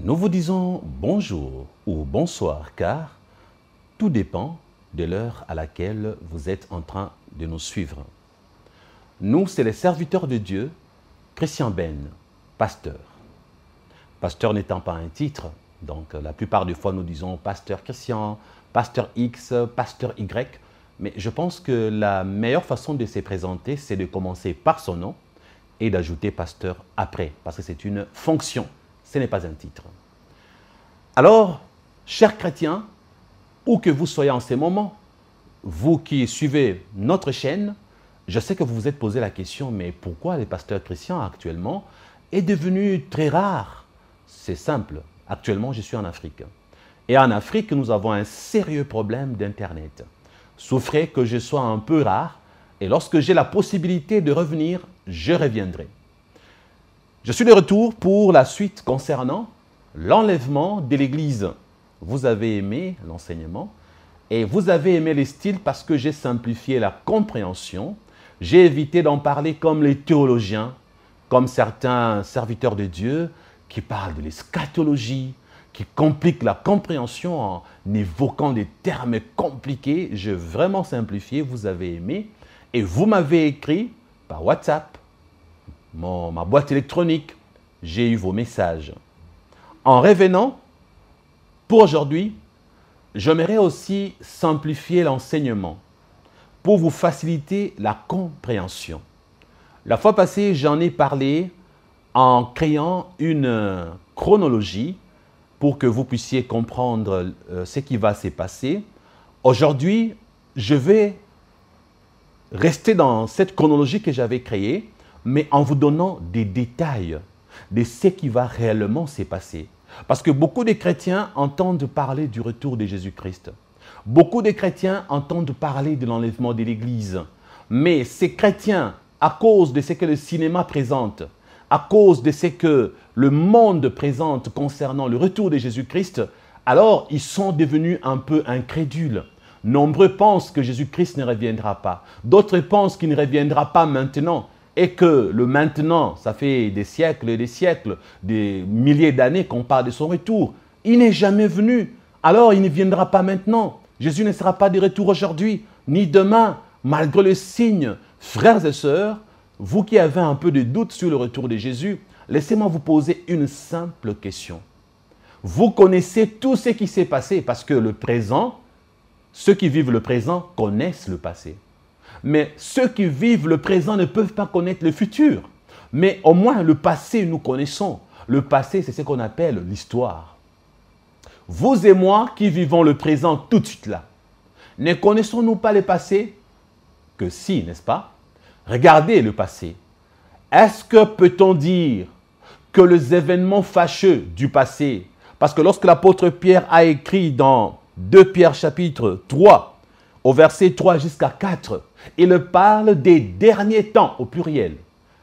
Nous vous disons bonjour ou bonsoir car tout dépend de l'heure à laquelle vous êtes en train de nous suivre. Nous, c'est les serviteurs de Dieu, Christian Ben, pasteur. Pasteur n'étant pas un titre, donc la plupart des fois nous disons pasteur Christian, pasteur X, pasteur Y, mais je pense que la meilleure façon de se présenter, c'est de commencer par son nom et d'ajouter pasteur après, parce que c'est une fonction, ce n'est pas un titre. Alors, chers chrétiens, où que vous soyez en ces moments, vous qui suivez notre chaîne, je sais que vous vous êtes posé la question, mais pourquoi les pasteurs chrétiens actuellement est devenu très rare? C'est simple, actuellement je suis en Afrique. Et en Afrique, nous avons un sérieux problème d'Internet. Souffrez que je sois un peu rare, et lorsque j'ai la possibilité de revenir, je reviendrai. Je suis de retour pour la suite concernant l'enlèvement de l'Église. Vous avez aimé l'enseignement et vous avez aimé les styles parce que j'ai simplifié la compréhension. J'ai évité d'en parler comme les théologiens, comme certains serviteurs de Dieu qui parlent de l'eschatologie, qui compliquent la compréhension en évoquant des termes compliqués. J'ai vraiment simplifié, vous avez aimé. Et vous m'avez écrit par WhatsApp, ma boîte électronique, j'ai eu vos messages. En revenant, pour aujourd'hui, j'aimerais aussi simplifier l'enseignement pour vous faciliter la compréhension. La fois passée, j'en ai parlé en créant une chronologie pour que vous puissiez comprendre ce qui va se passer. Aujourd'hui, je vais rester dans cette chronologie que j'avais créée, mais en vous donnant des détails de ce qui va réellement se passer. Parce que beaucoup de chrétiens entendent parler du retour de Jésus-Christ. Beaucoup de chrétiens entendent parler de l'enlèvement de l'Église. Mais ces chrétiens, à cause de ce que le cinéma présente, à cause de ce que le monde présente concernant le retour de Jésus-Christ, alors ils sont devenus un peu incrédules. Nombreux pensent que Jésus-Christ ne reviendra pas. D'autres pensent qu'il ne reviendra pas maintenant. Et que le maintenant, ça fait des siècles et des siècles, des milliers d'années qu'on parle de son retour. Il n'est jamais venu. Alors il ne viendra pas maintenant. Jésus ne sera pas de retour aujourd'hui, ni demain, malgré le signe. Frères et sœurs, vous qui avez un peu de doute sur le retour de Jésus, laissez-moi vous poser une simple question. Vous connaissez tout ce qui s'est passé parce que le présent, ceux qui vivent le présent connaissent le passé. Mais ceux qui vivent le présent ne peuvent pas connaître le futur. Mais au moins le passé, nous connaissons. Le passé, c'est ce qu'on appelle l'histoire. Vous et moi qui vivons le présent tout de suite là, ne connaissons-nous pas le passé? Que si, n'est-ce pas? Regardez le passé. Est-ce que peut-on dire que les événements fâcheux du passé, parce que lorsque l'apôtre Pierre a écrit dans 2 Pierre chapitre 3, au verset 3 jusqu'à 4, il parle des derniers temps au pluriel.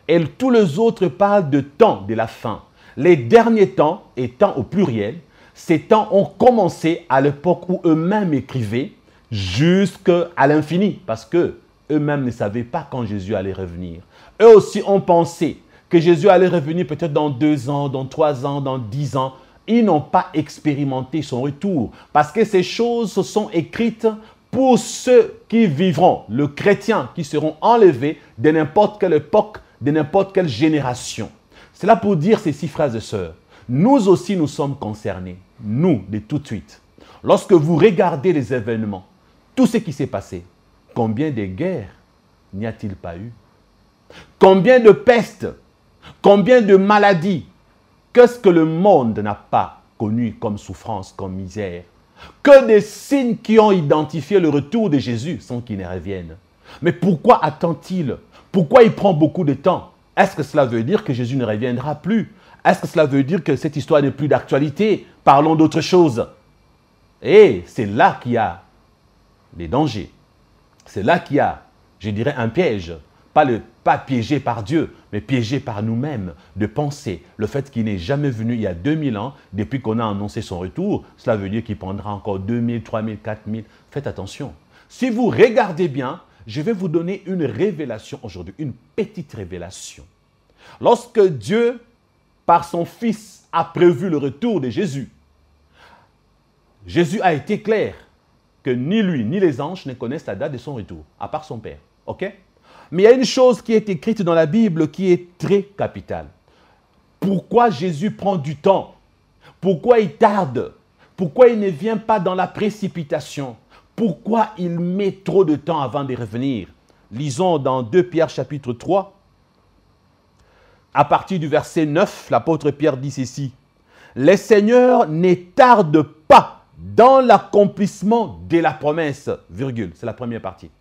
Et tous les autres parlent de temps de la fin. Les derniers temps étant au pluriel, ces temps ont commencé à l'époque où eux-mêmes écrivaient jusqu'à l'infini, parce que eux-mêmes ne savaient pas quand Jésus allait revenir. Eux aussi ont pensé que Jésus allait revenir peut-être dans 2 ans, dans 3 ans, dans 10 ans. Ils n'ont pas expérimenté son retour, parce que ces choses se sont écrites pour ceux qui vivront, les chrétiens qui seront enlevés de n'importe quelle époque, de n'importe quelle génération. C'est là pour dire ceci, frères et sœurs. Nous aussi, nous sommes concernés, nous, de tout de suite. Lorsque vous regardez les événements, tout ce qui s'est passé, combien de guerres n'y a-t-il pas eu? Combien de pestes? Combien de maladies? Qu'est-ce que le monde n'a pas connu comme souffrance, comme misère? Que des signes qui ont identifié le retour de Jésus sans qu'il ne revienne. Mais pourquoi attend-il? Pourquoi il prend beaucoup de temps? Est-ce que cela veut dire que Jésus ne reviendra plus? Est-ce que cela veut dire que cette histoire n'est plus d'actualité? Parlons d'autre chose. Et c'est là qu'il y a des dangers. C'est là qu'il y a, je dirais, un piège. Pas piégé par Dieu, mais piégé par nous-mêmes, de penser le fait qu'il n'est jamais venu il y a 2000 ans, depuis qu'on a annoncé son retour, cela veut dire qu'il prendra encore 2000, 3000, 4000. Faites attention. Si vous regardez bien, je vais vous donner une révélation aujourd'hui, une petite révélation. Lorsque Dieu par son Fils, a prévu le retour de Jésus. Jésus a été clair que ni lui, ni les anges ne connaissent la date de son retour, à part son Père. Ok? Mais il y a une chose qui est écrite dans la Bible qui est très capitale. Pourquoi Jésus prend du temps? Pourquoi il tarde? Pourquoi il ne vient pas dans la précipitation? Pourquoi il met trop de temps avant de revenir? Lisons dans 2 Pierre chapitre 3. À partir du verset 9, l'apôtre Pierre dit ceci. « Le Seigneur ne tarde pas dans l'accomplissement de la promesse. » Virgule, c'est la première partie.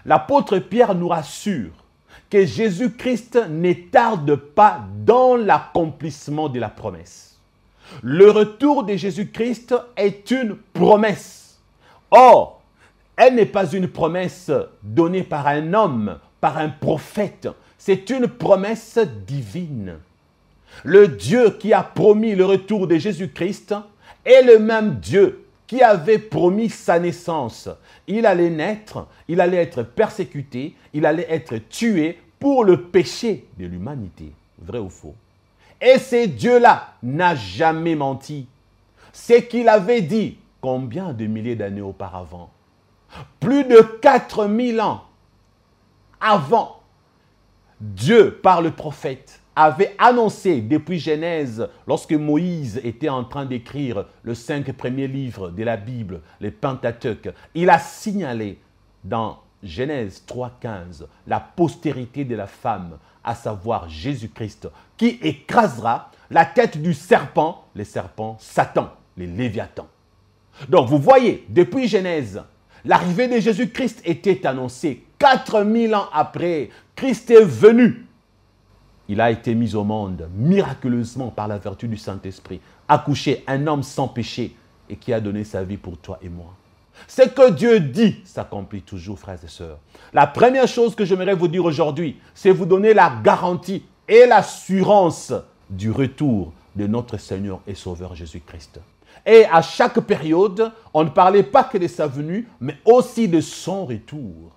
L'apôtre Pierre nous rassure que Jésus-Christ ne tarde pas dans l'accomplissement de la promesse. Le retour de Jésus-Christ est une promesse. Or, elle n'est pas une promesse donnée par un homme, par un prophète. C'est une promesse divine. Le Dieu qui a promis le retour de Jésus-Christ est le même Dieu qui avait promis sa naissance. Il allait naître, il allait être persécuté, il allait être tué pour le péché de l'humanité. Vrai ou faux? Et ce Dieu-là n'a jamais menti. C'est qu'il avait dit combien de milliers d'années auparavant? Plus de 4000 ans avant, Dieu, par le prophète, avait annoncé depuis Genèse, lorsque Moïse était en train d'écrire les 5 premiers livres de la Bible, les Pentateuque, il a signalé dans Genèse 3,15 la postérité de la femme, à savoir Jésus-Christ, qui écrasera la tête du serpent, les serpents Satan, les Léviathans. Donc vous voyez, depuis Genèse, l'arrivée de Jésus-Christ était annoncée. 4000 ans après, Christ est venu. Il a été mis au monde miraculeusement par la vertu du Saint-Esprit, accouché un homme sans péché et qui a donné sa vie pour toi et moi. Ce que Dieu dit s'accomplit toujours, frères et sœurs. La première chose que j'aimerais vous dire aujourd'hui, c'est vous donner la garantie et l'assurance du retour de notre Seigneur et Sauveur Jésus-Christ. Et à chaque période, on ne parlait pas que de sa venue, mais aussi de son retour.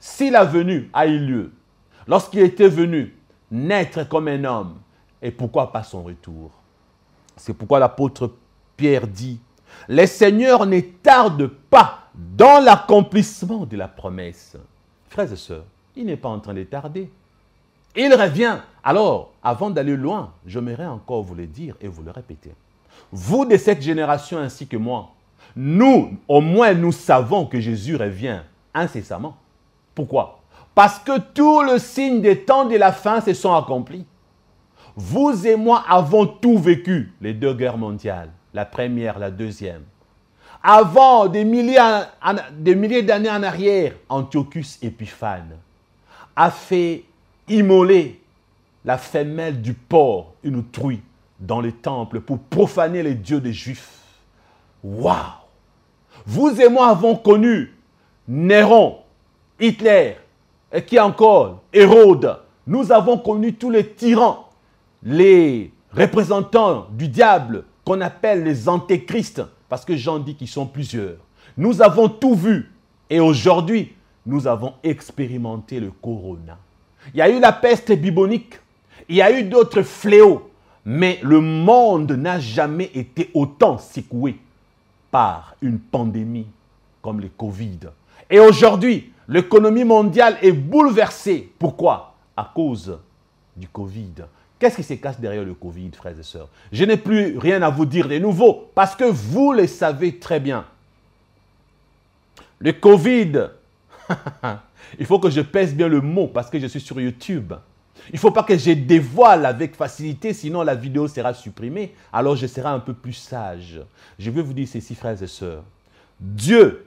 Si la venue a eu lieu, lorsqu'il était venu naître comme un homme, et pourquoi pas son retour? C'est pourquoi l'apôtre Pierre dit, « Le Seigneur ne tarde pas dans l'accomplissement de la promesse. » Frères et sœurs, il n'est pas en train de tarder. Il revient. Alors, avant d'aller loin, j'aimerais encore vous le dire et vous le répéter. Vous de cette génération ainsi que moi, nous, au moins, nous savons que Jésus revient incessamment. Pourquoi? Parce que tous les signes des temps de la fin se sont accomplis. Vous et moi avons tout vécu, les 2 guerres mondiales, la première, la deuxième. Avant, des milliers d'années en arrière, Antiochus Épiphane a fait immoler la femelle du porc, une truie, dans le temple pour profaner les dieux des Juifs. Waouh! Vous et moi avons connu Néron, Hitler, et qui encore? Hérode. Nous avons connu tous les tyrans, les représentants du diable qu'on appelle les antéchrists, parce que Jean dit qu'ils sont plusieurs. Nous avons tout vu et aujourd'hui, nous avons expérimenté le corona. Il y a eu la peste bubonique, il y a eu d'autres fléaux, mais le monde n'a jamais été autant secoué par une pandémie comme le Covid. Et aujourd'hui, l'économie mondiale est bouleversée. Pourquoi? À cause du Covid. Qu'est-ce qui se cache derrière le Covid, frères et sœurs? Je n'ai plus rien à vous dire de nouveau, parce que vous le savez très bien. Le Covid, il faut que je pèse bien le mot, parce que je suis sur YouTube. Il ne faut pas que je dévoile avec facilité, sinon la vidéo sera supprimée. Alors je serai un peu plus sage. Je vais vous dire ceci, frères et sœurs. Dieu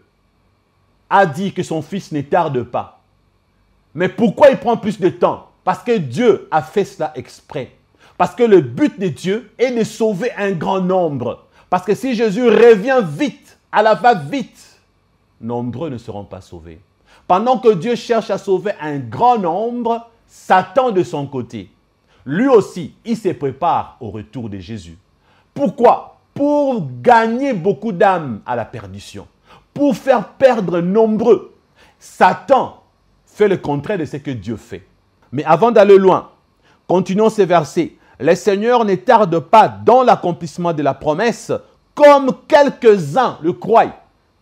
a dit que son Fils ne tarde pas. Mais pourquoi il prend plus de temps? Parce que Dieu a fait cela exprès. Parce que le but de Dieu est de sauver un grand nombre. Parce que si Jésus revient vite, à la va-vite, nombreux ne seront pas sauvés. Pendant que Dieu cherche à sauver un grand nombre, Satan de son côté, lui aussi, il se prépare au retour de Jésus. Pourquoi? Pour gagner beaucoup d'âmes à la perdition. Pour faire perdre nombreux. Satan fait le contraire de ce que Dieu fait. Mais avant d'aller loin, continuons ces versets. le Seigneur ne tarde pas dans l'accomplissement de la promesse, comme quelques-uns le croient.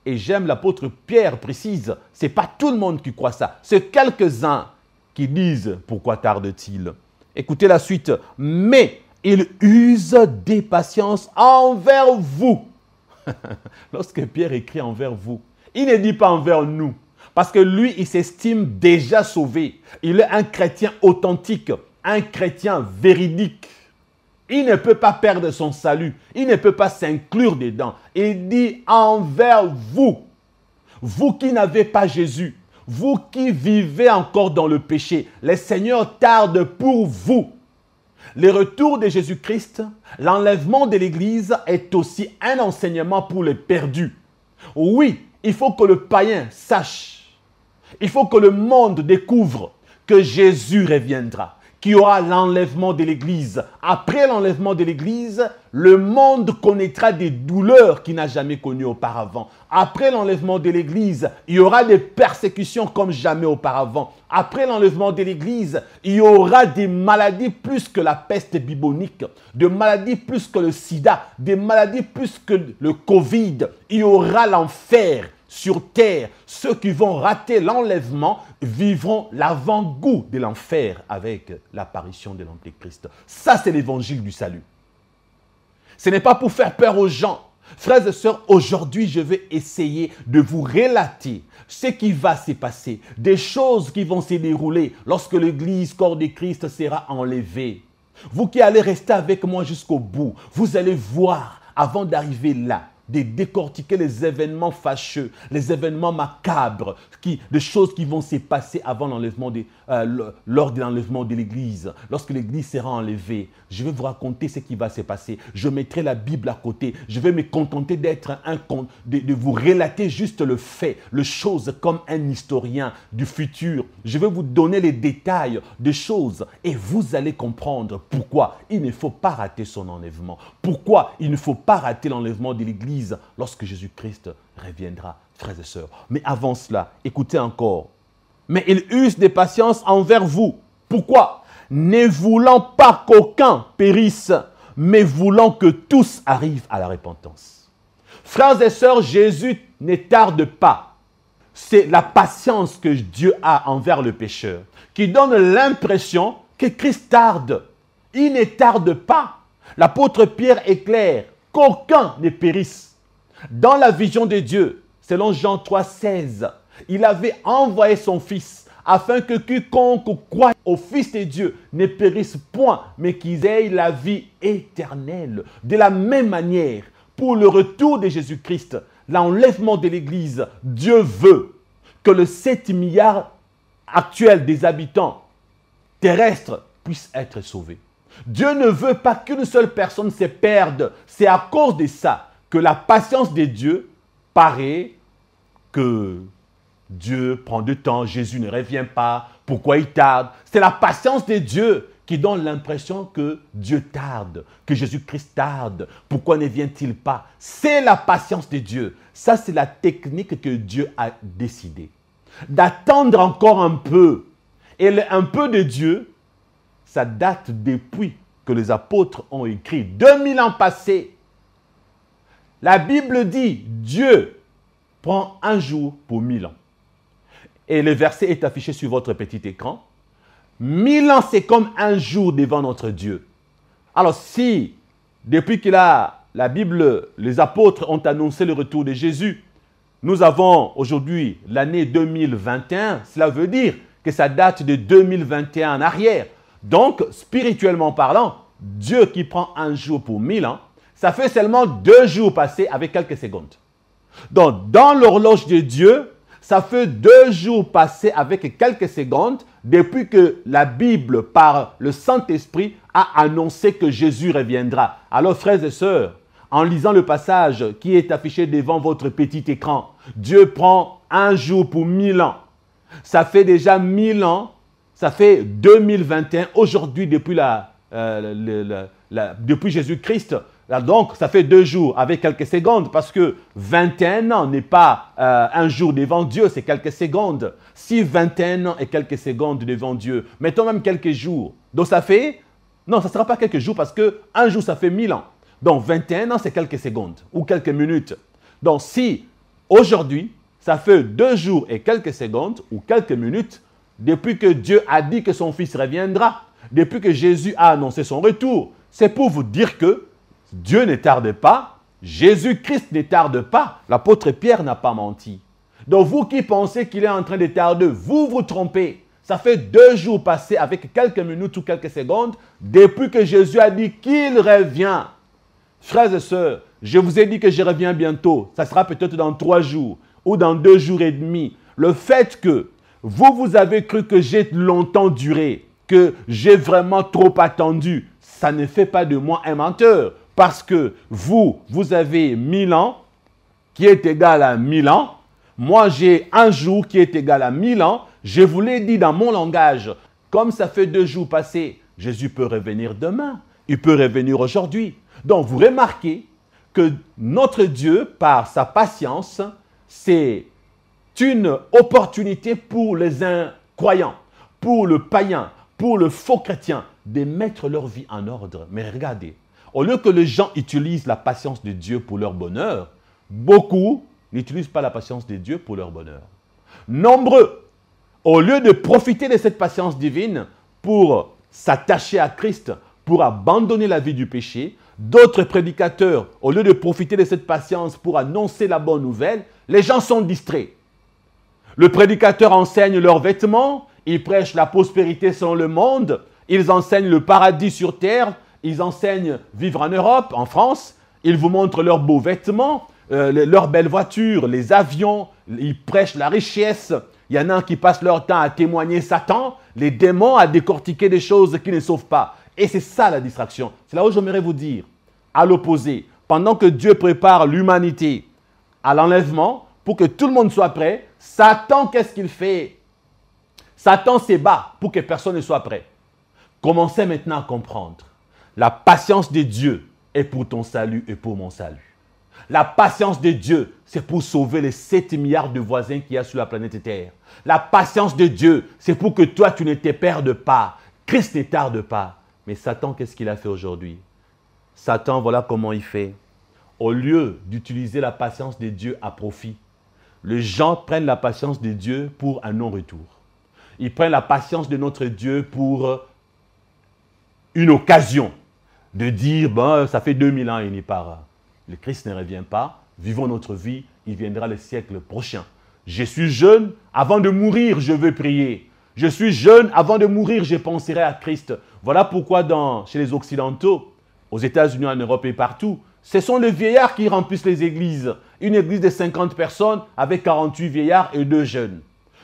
Et j'aime l'apôtre Pierre précise, ce n'est pas tout le monde qui croit ça, c'est quelques-uns qui disent « Pourquoi tarde-t-il » Écoutez la suite. « Mais il use des patiences envers vous. » Lorsque Pierre écrit « envers vous », il ne dit pas « envers nous ». Parce que lui, il s'estime déjà sauvé. Il est un chrétien authentique, un chrétien véridique. Il ne peut pas perdre son salut. Il ne peut pas s'inclure dedans. Il dit envers vous. Vous qui n'avez pas Jésus. Vous qui vivez encore dans le péché. Le Seigneur tarde pour vous. Le retour de Jésus-Christ, l'enlèvement de l'Église est aussi un enseignement pour les perdus. Oui, il faut que le païen sache. Il faut que le monde découvre que Jésus reviendra, qu'il y aura l'enlèvement de l'Église. Après l'enlèvement de l'Église, le monde connaîtra des douleurs qu'il n'a jamais connues auparavant. Après l'enlèvement de l'Église, il y aura des persécutions comme jamais auparavant. Après l'enlèvement de l'Église, il y aura des maladies plus que la peste bubonique, des maladies plus que le sida, des maladies plus que le Covid. Il y aura l'enfer. Sur terre, ceux qui vont rater l'enlèvement vivront l'avant-goût de l'enfer avec l'apparition de l'Antéchrist. Ça, c'est l'évangile du salut. Ce n'est pas pour faire peur aux gens. Frères et sœurs, aujourd'hui, je vais essayer de vous relater ce qui va se passer, des choses qui vont se dérouler lorsque l'Église, corps de Christ, sera enlevée. Vous qui allez rester avec moi jusqu'au bout, vous allez voir, avant d'arriver là, de décortiquer les événements fâcheux, les événements macabres, des choses qui vont se passer avant l'enlèvement lors de l'enlèvement de l'Église. Lorsque l'Église sera enlevée, je vais vous raconter ce qui va se passer. Je mettrai la Bible à côté. Je vais me contenter de vous relater juste le fait, les choses comme un historien du futur. Je vais vous donner les détails des choses et vous allez comprendre pourquoi il ne faut pas rater son enlèvement. Pourquoi il ne faut pas rater l'enlèvement de l'Église lorsque Jésus-Christ reviendra, frères et sœurs. Mais avant cela, écoutez encore. Mais il use des patiences envers vous. Pourquoi? Ne voulant pas qu'aucun périsse, mais voulant que tous arrivent à la repentance. Frères et sœurs, Jésus ne tarde pas. C'est la patience que Dieu a envers le pécheur qui donne l'impression que Christ tarde. Il ne tarde pas. L'apôtre Pierre est clair. Qu'aucun ne périsse. Dans la vision de Dieu, selon Jean 3,16, il avait envoyé son Fils afin que quiconque croit au Fils de Dieu ne périsse point, mais qu'ils aient la vie éternelle. De la même manière, pour le retour de Jésus-Christ, l'enlèvement de l'Église, Dieu veut que le 7 milliards actuel des habitants terrestres puissent être sauvés. Dieu ne veut pas qu'une seule personne se perde. C'est à cause de ça que la patience de Dieu paraît que Dieu prend du temps, Jésus ne revient pas, pourquoi il tarde? C'est la patience de Dieu qui donne l'impression que Dieu tarde, que Jésus-Christ tarde. Pourquoi ne vient-il pas? C'est la patience de Dieu. Ça, c'est la technique que Dieu a décidé. D'attendre encore un peu. Et un peu de Dieu, ça date depuis que les apôtres ont écrit. 2000 ans passés. La Bible dit, Dieu prend un jour pour 1000 ans. Et le verset est affiché sur votre petit écran. 1000 ans, c'est comme un jour devant notre Dieu. Alors si, depuis que la Bible, les apôtres ont annoncé le retour de Jésus, nous avons aujourd'hui l'année 2021, cela veut dire que ça date de 2021 en arrière. Donc, spirituellement parlant, Dieu qui prend un jour pour 1000 ans, ça fait seulement 2 jours passés avec quelques secondes. Donc, dans l'horloge de Dieu, ça fait 2 jours passés avec quelques secondes depuis que la Bible, par le Saint-Esprit, a annoncé que Jésus reviendra. Alors, frères et sœurs, en lisant le passage qui est affiché devant votre petit écran, Dieu prend un jour pour 1000 ans. Ça fait déjà 1000 ans, ça fait 2021, aujourd'hui depuis, depuis Jésus-Christ. Donc, ça fait 2 jours avec quelques secondes parce que 21 ans n'est pas un jour devant Dieu, c'est quelques secondes. Si 21 ans et quelques secondes devant Dieu, mettons même quelques jours. Donc, ça fait Non, ça ne sera pas quelques jours parce qu'un jour, ça fait 1000 ans. Donc, 21 ans, c'est quelques secondes ou quelques minutes. Donc, si aujourd'hui, ça fait 2 jours et quelques secondes ou quelques minutes depuis que Dieu a dit que son Fils reviendra, depuis que Jésus a annoncé son retour, c'est pour vous dire que Dieu ne tarde pas, Jésus-Christ ne tarde pas, l'apôtre Pierre n'a pas menti. Donc, vous qui pensez qu'il est en train de tarder, vous vous trompez. Ça fait 2 jours passés avec quelques minutes ou quelques secondes depuis que Jésus a dit qu'il revient. Frères et sœurs, je vous ai dit que je reviens bientôt. Ça sera peut-être dans 3 jours ou dans 2 jours et demi. Le fait que vous avez cru que j'ai longtemps duré, que j'ai vraiment trop attendu, ça ne fait pas de moi un menteur. Parce que vous avez 1000 ans qui est égal à 1000 ans. Moi, j'ai un jour qui est égal à 1000 ans. Je vous l'ai dit dans mon langage. Comme ça fait 2 jours passés, Jésus peut revenir demain. Il peut revenir aujourd'hui. Donc, vous remarquez que notre Dieu, par sa patience, c'est une opportunité pour les incroyants, pour le païen, pour le faux chrétien, de mettre leur vie en ordre. Mais regardez, au lieu que les gens utilisent la patience de Dieu pour leur bonheur, beaucoup n'utilisent pas la patience de Dieu pour leur bonheur. Nombreux, au lieu de profiter de cette patience divine pour s'attacher à Christ, pour abandonner la vie du péché, d'autres prédicateurs, au lieu de profiter de cette patience pour annoncer la bonne nouvelle, les gens sont distraits. Le prédicateur enseigne leurs vêtements, ils prêchent la prospérité selon le monde, ils enseignent le paradis sur terre, ils enseignent vivre en Europe, en France, ils vous montrent leurs beaux vêtements, leurs belles voitures, les avions, ils prêchent la richesse. Il y en a qui passent leur temps à témoigner Satan, les démons, à décortiquer des choses qui ne sauvent pas. Et c'est ça la distraction. C'est là où j'aimerais vous dire, à l'opposé, pendant que Dieu prépare l'humanité à l'enlèvement, pour que tout le monde soit prêt, Satan, qu'est-ce qu'il fait? Satan s'ébat pour que personne ne soit prêt. Commencez maintenant à comprendre. La patience de Dieu est pour ton salut et pour mon salut. La patience de Dieu, c'est pour sauver les 7 milliards de voisins qu'il y a sur la planète Terre. La patience de Dieu, c'est pour que toi, tu ne te perdes pas. Christ ne tarde pas. Mais Satan, qu'est-ce qu'il a fait aujourd'hui? Satan, voilà comment il fait. Au lieu d'utiliser la patience de Dieu à profit, les gens prennent la patience de Dieu pour un non-retour. Ils prennent la patience de notre Dieu pour une occasion de dire, ben, ça fait 2000 ans, il n'y part. Le Christ ne revient pas. Vivons notre vie. Il viendra le siècle prochain. Je suis jeune. Avant de mourir, je veux prier. Je suis jeune. Avant de mourir, je penserai à Christ. Voilà pourquoi chez les Occidentaux, aux États-Unis, en Europe et partout, ce sont les vieillards qui remplissent les églises. Une église de 50 personnes avec 48 vieillards et 2 jeunes.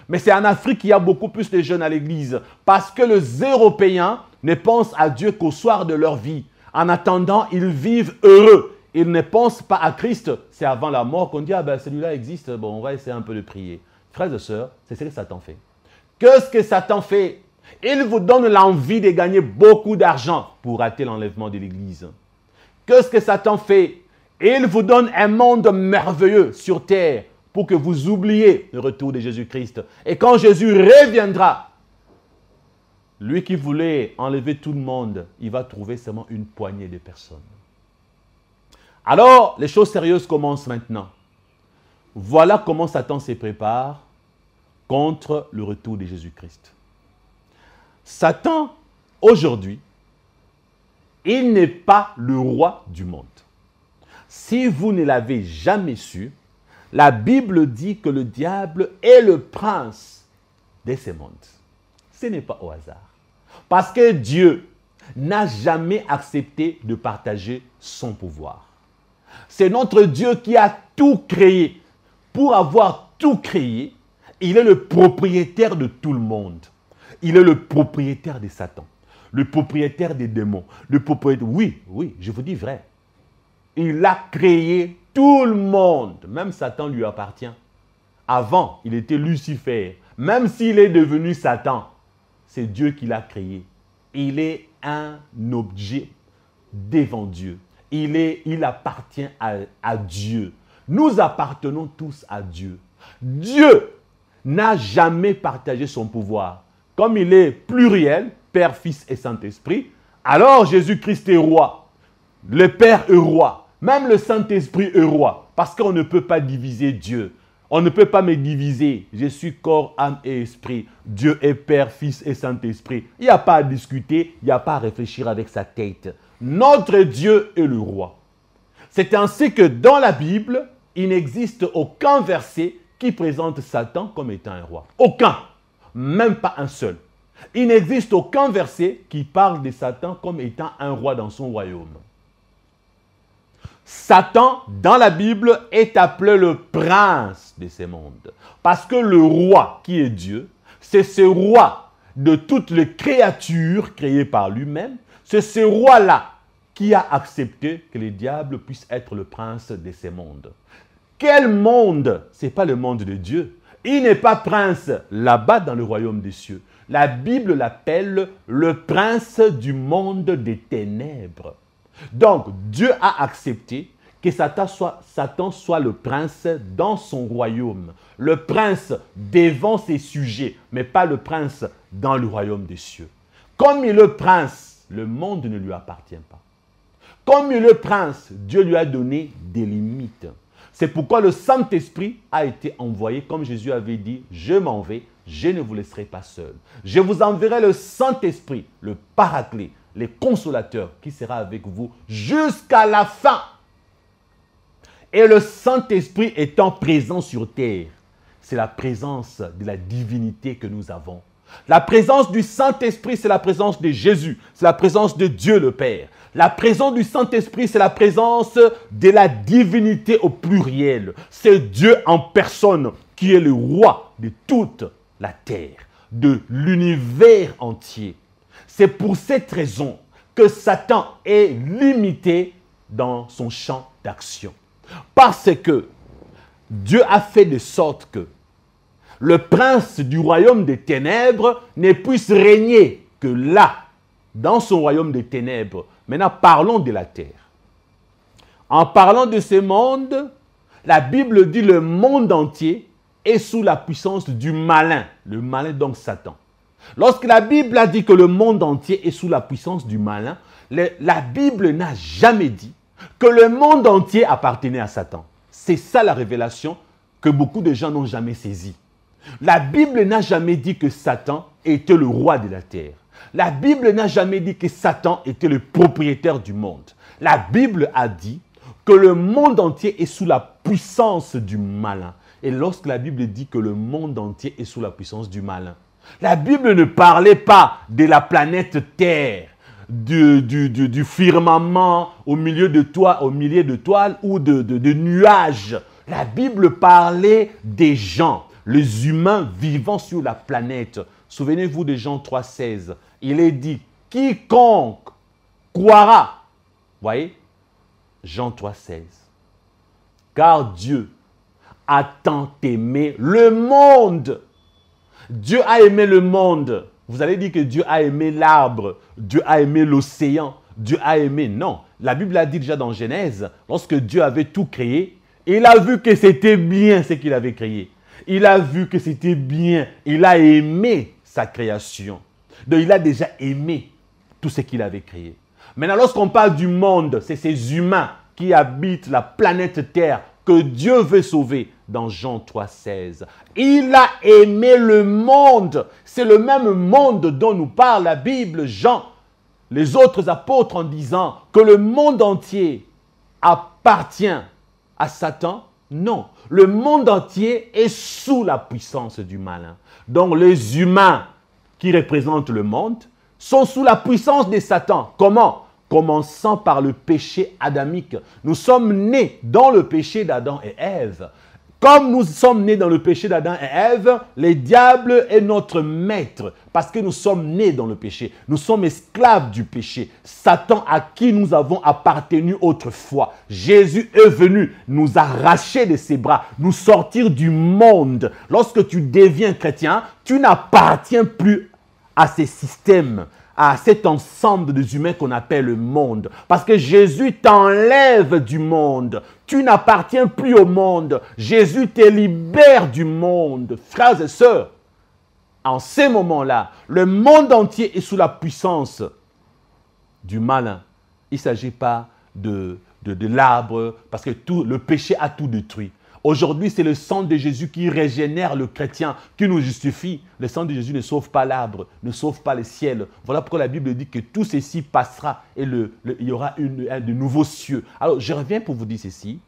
Mais c'est en Afrique qu'il y a beaucoup plus de jeunes à l'église. Parce que les Européens ne pensent à Dieu qu'au soir de leur vie. En attendant, ils vivent heureux. Ils ne pensent pas à Christ. C'est avant la mort qu'on dit, ah ben celui-là existe, bon, on va essayer un peu de prier. Frères et sœurs, c'est ce que Satan fait. Qu'est-ce que Satan fait? Il vous donne l'envie de gagner beaucoup d'argent pour rater l'enlèvement de l'église. Qu'est-ce que Satan fait? Il vous donne un monde merveilleux sur terre pour que vous oubliez le retour de Jésus-Christ. Et quand Jésus reviendra, lui qui voulait enlever tout le monde, il va trouver seulement une poignée de personnes. Alors, les choses sérieuses commencent maintenant. Voilà comment Satan se prépare contre le retour de Jésus-Christ. Satan, aujourd'hui, il n'est pas le roi du monde. Si vous ne l'avez jamais su, la Bible dit que le diable est le prince de ce monde. Ce n'est pas au hasard. Parce que Dieu n'a jamais accepté de partager son pouvoir. C'est notre Dieu qui a tout créé. Pour avoir tout créé, il est le propriétaire de tout le monde. Il est le propriétaire de Satan, le propriétaire des démons, le propriétaire... Oui, je vous dis vrai. Il a créé tout le monde. Même Satan lui appartient. Avant, il était Lucifer. Même s'il est devenu Satan, c'est Dieu qui l'a créé. Il est un objet devant Dieu. Il appartient à Dieu. Nous appartenons tous à Dieu. Dieu n'a jamais partagé son pouvoir. Comme il est pluriel, Père, Fils et Saint-Esprit, Alors Jésus-Christ est roi. Le Père est roi. Même le Saint-Esprit est roi. Parce qu'on ne peut pas diviser Dieu. On ne peut pas me diviser. Je suis corps, âme et esprit. Dieu est Père, Fils et Saint-Esprit. Il n'y a pas à discuter, il n'y a pas à réfléchir avec sa tête. Notre Dieu est le roi. C'est ainsi que dans la Bible, il n'existe aucun verset qui présente Satan comme étant un roi. Aucun. Même pas un seul. Il n'existe aucun verset qui parle de Satan comme étant un roi dans son royaume. Satan, dans la Bible, est appelé le prince de ce monde. Parce que le roi qui est Dieu, c'est ce roi de toutes les créatures créées par lui-même. C'est ce roi-là qui a accepté que le diable puisse être le prince de ce monde. Quel monde? Ce n'est pas le monde de Dieu. Il n'est pas prince là-bas dans le royaume des cieux. La Bible l'appelle le prince du monde des ténèbres. Donc, Dieu a accepté que Satan soit le prince dans son royaume. Le prince devant ses sujets, mais pas le prince dans le royaume des cieux. Comme il est le prince, le monde ne lui appartient pas. Comme il est le prince, Dieu lui a donné des limites. C'est pourquoi le Saint-Esprit a été envoyé, comme Jésus avait dit, « Je m'en vais, je ne vous laisserai pas seul. Je vous enverrai le Saint-Esprit, le Paraclet, le Consolateur qui sera avec vous jusqu'à la fin. » Et le Saint-Esprit étant présent sur terre, c'est la présence de la divinité que nous avons. La présence du Saint-Esprit, c'est la présence de Jésus, c'est la présence de Dieu le Père. La présence du Saint-Esprit, c'est la présence de la divinité au pluriel. C'est Dieu en personne qui est le roi de toute la terre, de l'univers entier. C'est pour cette raison que Satan est limité dans son champ d'action. Parce que Dieu a fait de sorte que le prince du royaume des ténèbres ne puisse régner que là, dans son royaume des ténèbres. Maintenant, parlons de la terre. En parlant de ce monde, la Bible dit le monde entier est sous la puissance du malin. Le malin, donc Satan. Lorsque la Bible a dit que le monde entier est sous la puissance du malin, la Bible n'a jamais dit que le monde entier appartenait à Satan. C'est ça la révélation que beaucoup de gens n'ont jamais saisie. La Bible n'a jamais dit que Satan était le roi de la terre. La Bible n'a jamais dit que Satan était le propriétaire du monde. La Bible a dit que le monde entier est sous la puissance du malin. Et lorsque la Bible dit que le monde entier est sous la puissance du malin, la Bible ne parlait pas de la planète Terre, du firmament au milieu de toiles ou de nuages. La Bible parlait des gens, les humains vivant sur la planète. Souvenez-vous de Jean 3,16. Il est dit, quiconque croira. Voyez, Jean 3,16. Car Dieu a tant aimé le monde. Dieu a aimé le monde. Vous allez dire que Dieu a aimé l'arbre, Dieu a aimé l'océan, Dieu a aimé. Non, la Bible a dit déjà dans Genèse, lorsque Dieu avait tout créé, il a vu que c'était bien ce qu'il avait créé. Il a vu que c'était bien. Il a aimé sa création. Donc, il a déjà aimé tout ce qu'il avait créé. Maintenant, lorsqu'on parle du monde, c'est ces humains qui habitent la planète Terre que Dieu veut sauver dans Jean 3,16. Il a aimé le monde. C'est le même monde dont nous parle la Bible, Jean, les autres apôtres en disant que le monde entier appartient à Satan. Non, le monde entier est sous la puissance du malin. Donc les humains qui représentent le monde sont sous la puissance de Satan. Comment? Commençant par le péché adamique. Nous sommes nés dans le péché d'Adam et Ève. Comme nous sommes nés dans le péché d'Adam et Ève, le diable est notre maître parce que nous sommes nés dans le péché. Nous sommes esclaves du péché. Satan à qui nous avons appartenu autrefois. Jésus est venu nous arracher de ses bras, nous sortir du monde. Lorsque tu deviens chrétien, tu n'appartiens plus à ces systèmes, à cet ensemble des humains qu'on appelle le monde. Parce que Jésus t'enlève du monde. Tu n'appartiens plus au monde. Jésus te libère du monde. Frères et sœurs, en ces moments-là, le monde entier est sous la puissance du malin. Il ne s'agit pas de l'arbre, parce que le péché a tout détruit. Aujourd'hui, c'est le sang de Jésus qui régénère le chrétien, qui nous justifie. Le sang de Jésus ne sauve pas l'arbre, ne sauve pas le ciel. Voilà pourquoi la Bible dit que tout ceci passera et il y aura de nouveaux cieux. Alors, je reviens pour vous dire ceci.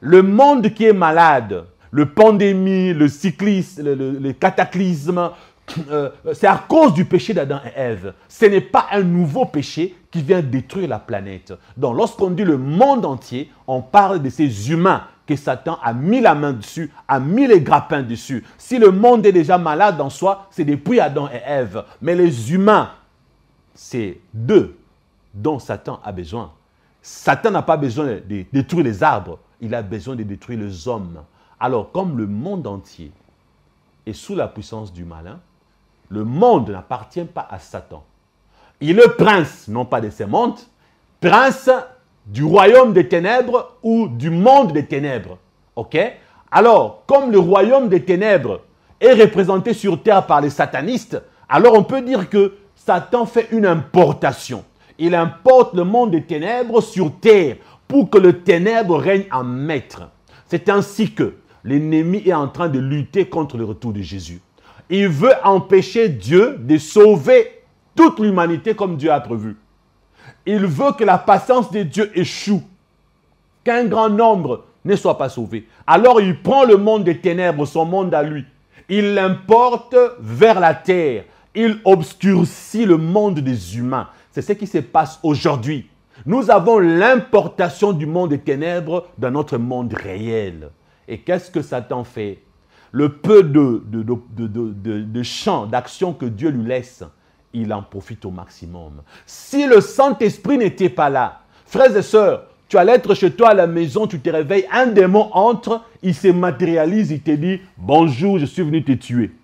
Le monde qui est malade, le pandémie, le cyclisme, le cataclysme, c'est à cause du péché d'Adam et Ève. Ce n'est pas un nouveau péché qui vient détruire la planète. Donc, lorsqu'on dit le monde entier, on parle de ces humains que Satan a mis la main dessus, a mis les grappins dessus. Si le monde est déjà malade en soi, c'est depuis Adam et Ève. Mais les humains, c'est d'eux dont Satan a besoin. Satan n'a pas besoin de détruire les arbres, il a besoin de détruire les hommes. Alors, comme le monde entier est sous la puissance du malin, le monde n'appartient pas à Satan. Il est prince, non pas de ce monde, prince du royaume des ténèbres ou du monde des ténèbres. Ok? Alors, comme le royaume des ténèbres est représenté sur terre par les satanistes, alors on peut dire que Satan fait une importation. Il importe le monde des ténèbres sur terre pour que le ténèbre règne en maître. C'est ainsi que l'ennemi est en train de lutter contre le retour de Jésus. Il veut empêcher Dieu de sauver toute l'humanité comme Dieu a prévu. Il veut que la patience de Dieu échoue, qu'un grand nombre ne soit pas sauvé. Alors il prend le monde des ténèbres, son monde à lui. Il l'importe vers la terre. Il obscurcit le monde des humains. C'est ce qui se passe aujourd'hui. Nous avons l'importation du monde des ténèbres dans notre monde réel. Et qu'est-ce que Satan fait? Le peu de champ, d'action que Dieu lui laisse, il en profite au maximum. Si le Saint-Esprit n'était pas là, frères et sœurs, tu allais être chez toi à la maison, tu te réveilles, un démon entre, il se matérialise, il te dit « Bonjour, je suis venu te tuer ».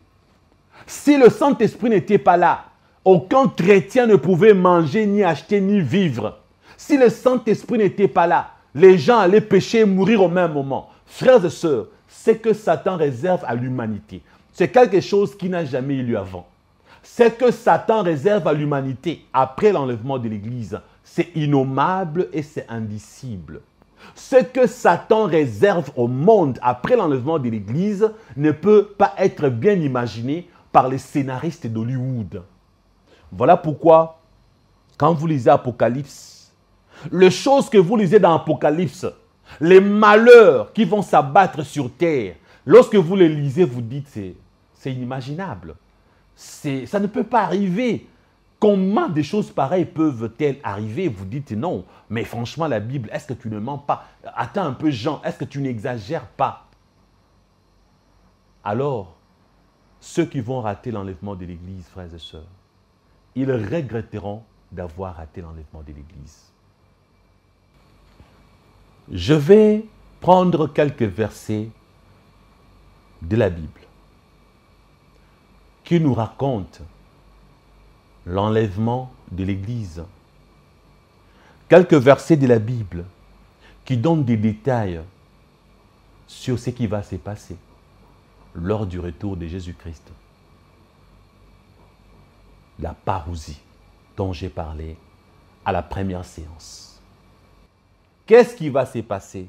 Si le Saint-Esprit n'était pas là, aucun chrétien ne pouvait manger, ni acheter, ni vivre. Si le Saint-Esprit n'était pas là, les gens allaient pécher et mourir au même moment. Frères et sœurs, c'est que Satan réserve à l'humanité. C'est quelque chose qui n'a jamais eu lieu avant. C'est que Satan réserve à l'humanité après l'enlèvement de l'Église. C'est innommable et c'est indicible. Ce que Satan réserve au monde après l'enlèvement de l'Église ne peut pas être bien imaginé par les scénaristes d'Hollywood. Voilà pourquoi, quand vous lisez Apocalypse, les choses que vous lisez dans Apocalypse, les malheurs qui vont s'abattre sur terre, lorsque vous les lisez, vous dites c'est inimaginable. Ça ne peut pas arriver. Comment des choses pareilles peuvent-elles arriver? Vous dites non, mais franchement la Bible, est-ce que tu ne mens pas? Attends un peu Jean, est-ce que tu n'exagères pas? Alors, ceux qui vont rater l'enlèvement de l'Église, frères et sœurs, ils regretteront d'avoir raté l'enlèvement de l'Église. Je vais prendre quelques versets de la Bible qui nous racontent l'enlèvement de l'Église. Quelques versets de la Bible qui donnent des détails sur ce qui va se passer lors du retour de Jésus-Christ. La parousie dont j'ai parlé à la première séance. Qu'est-ce qui va se passer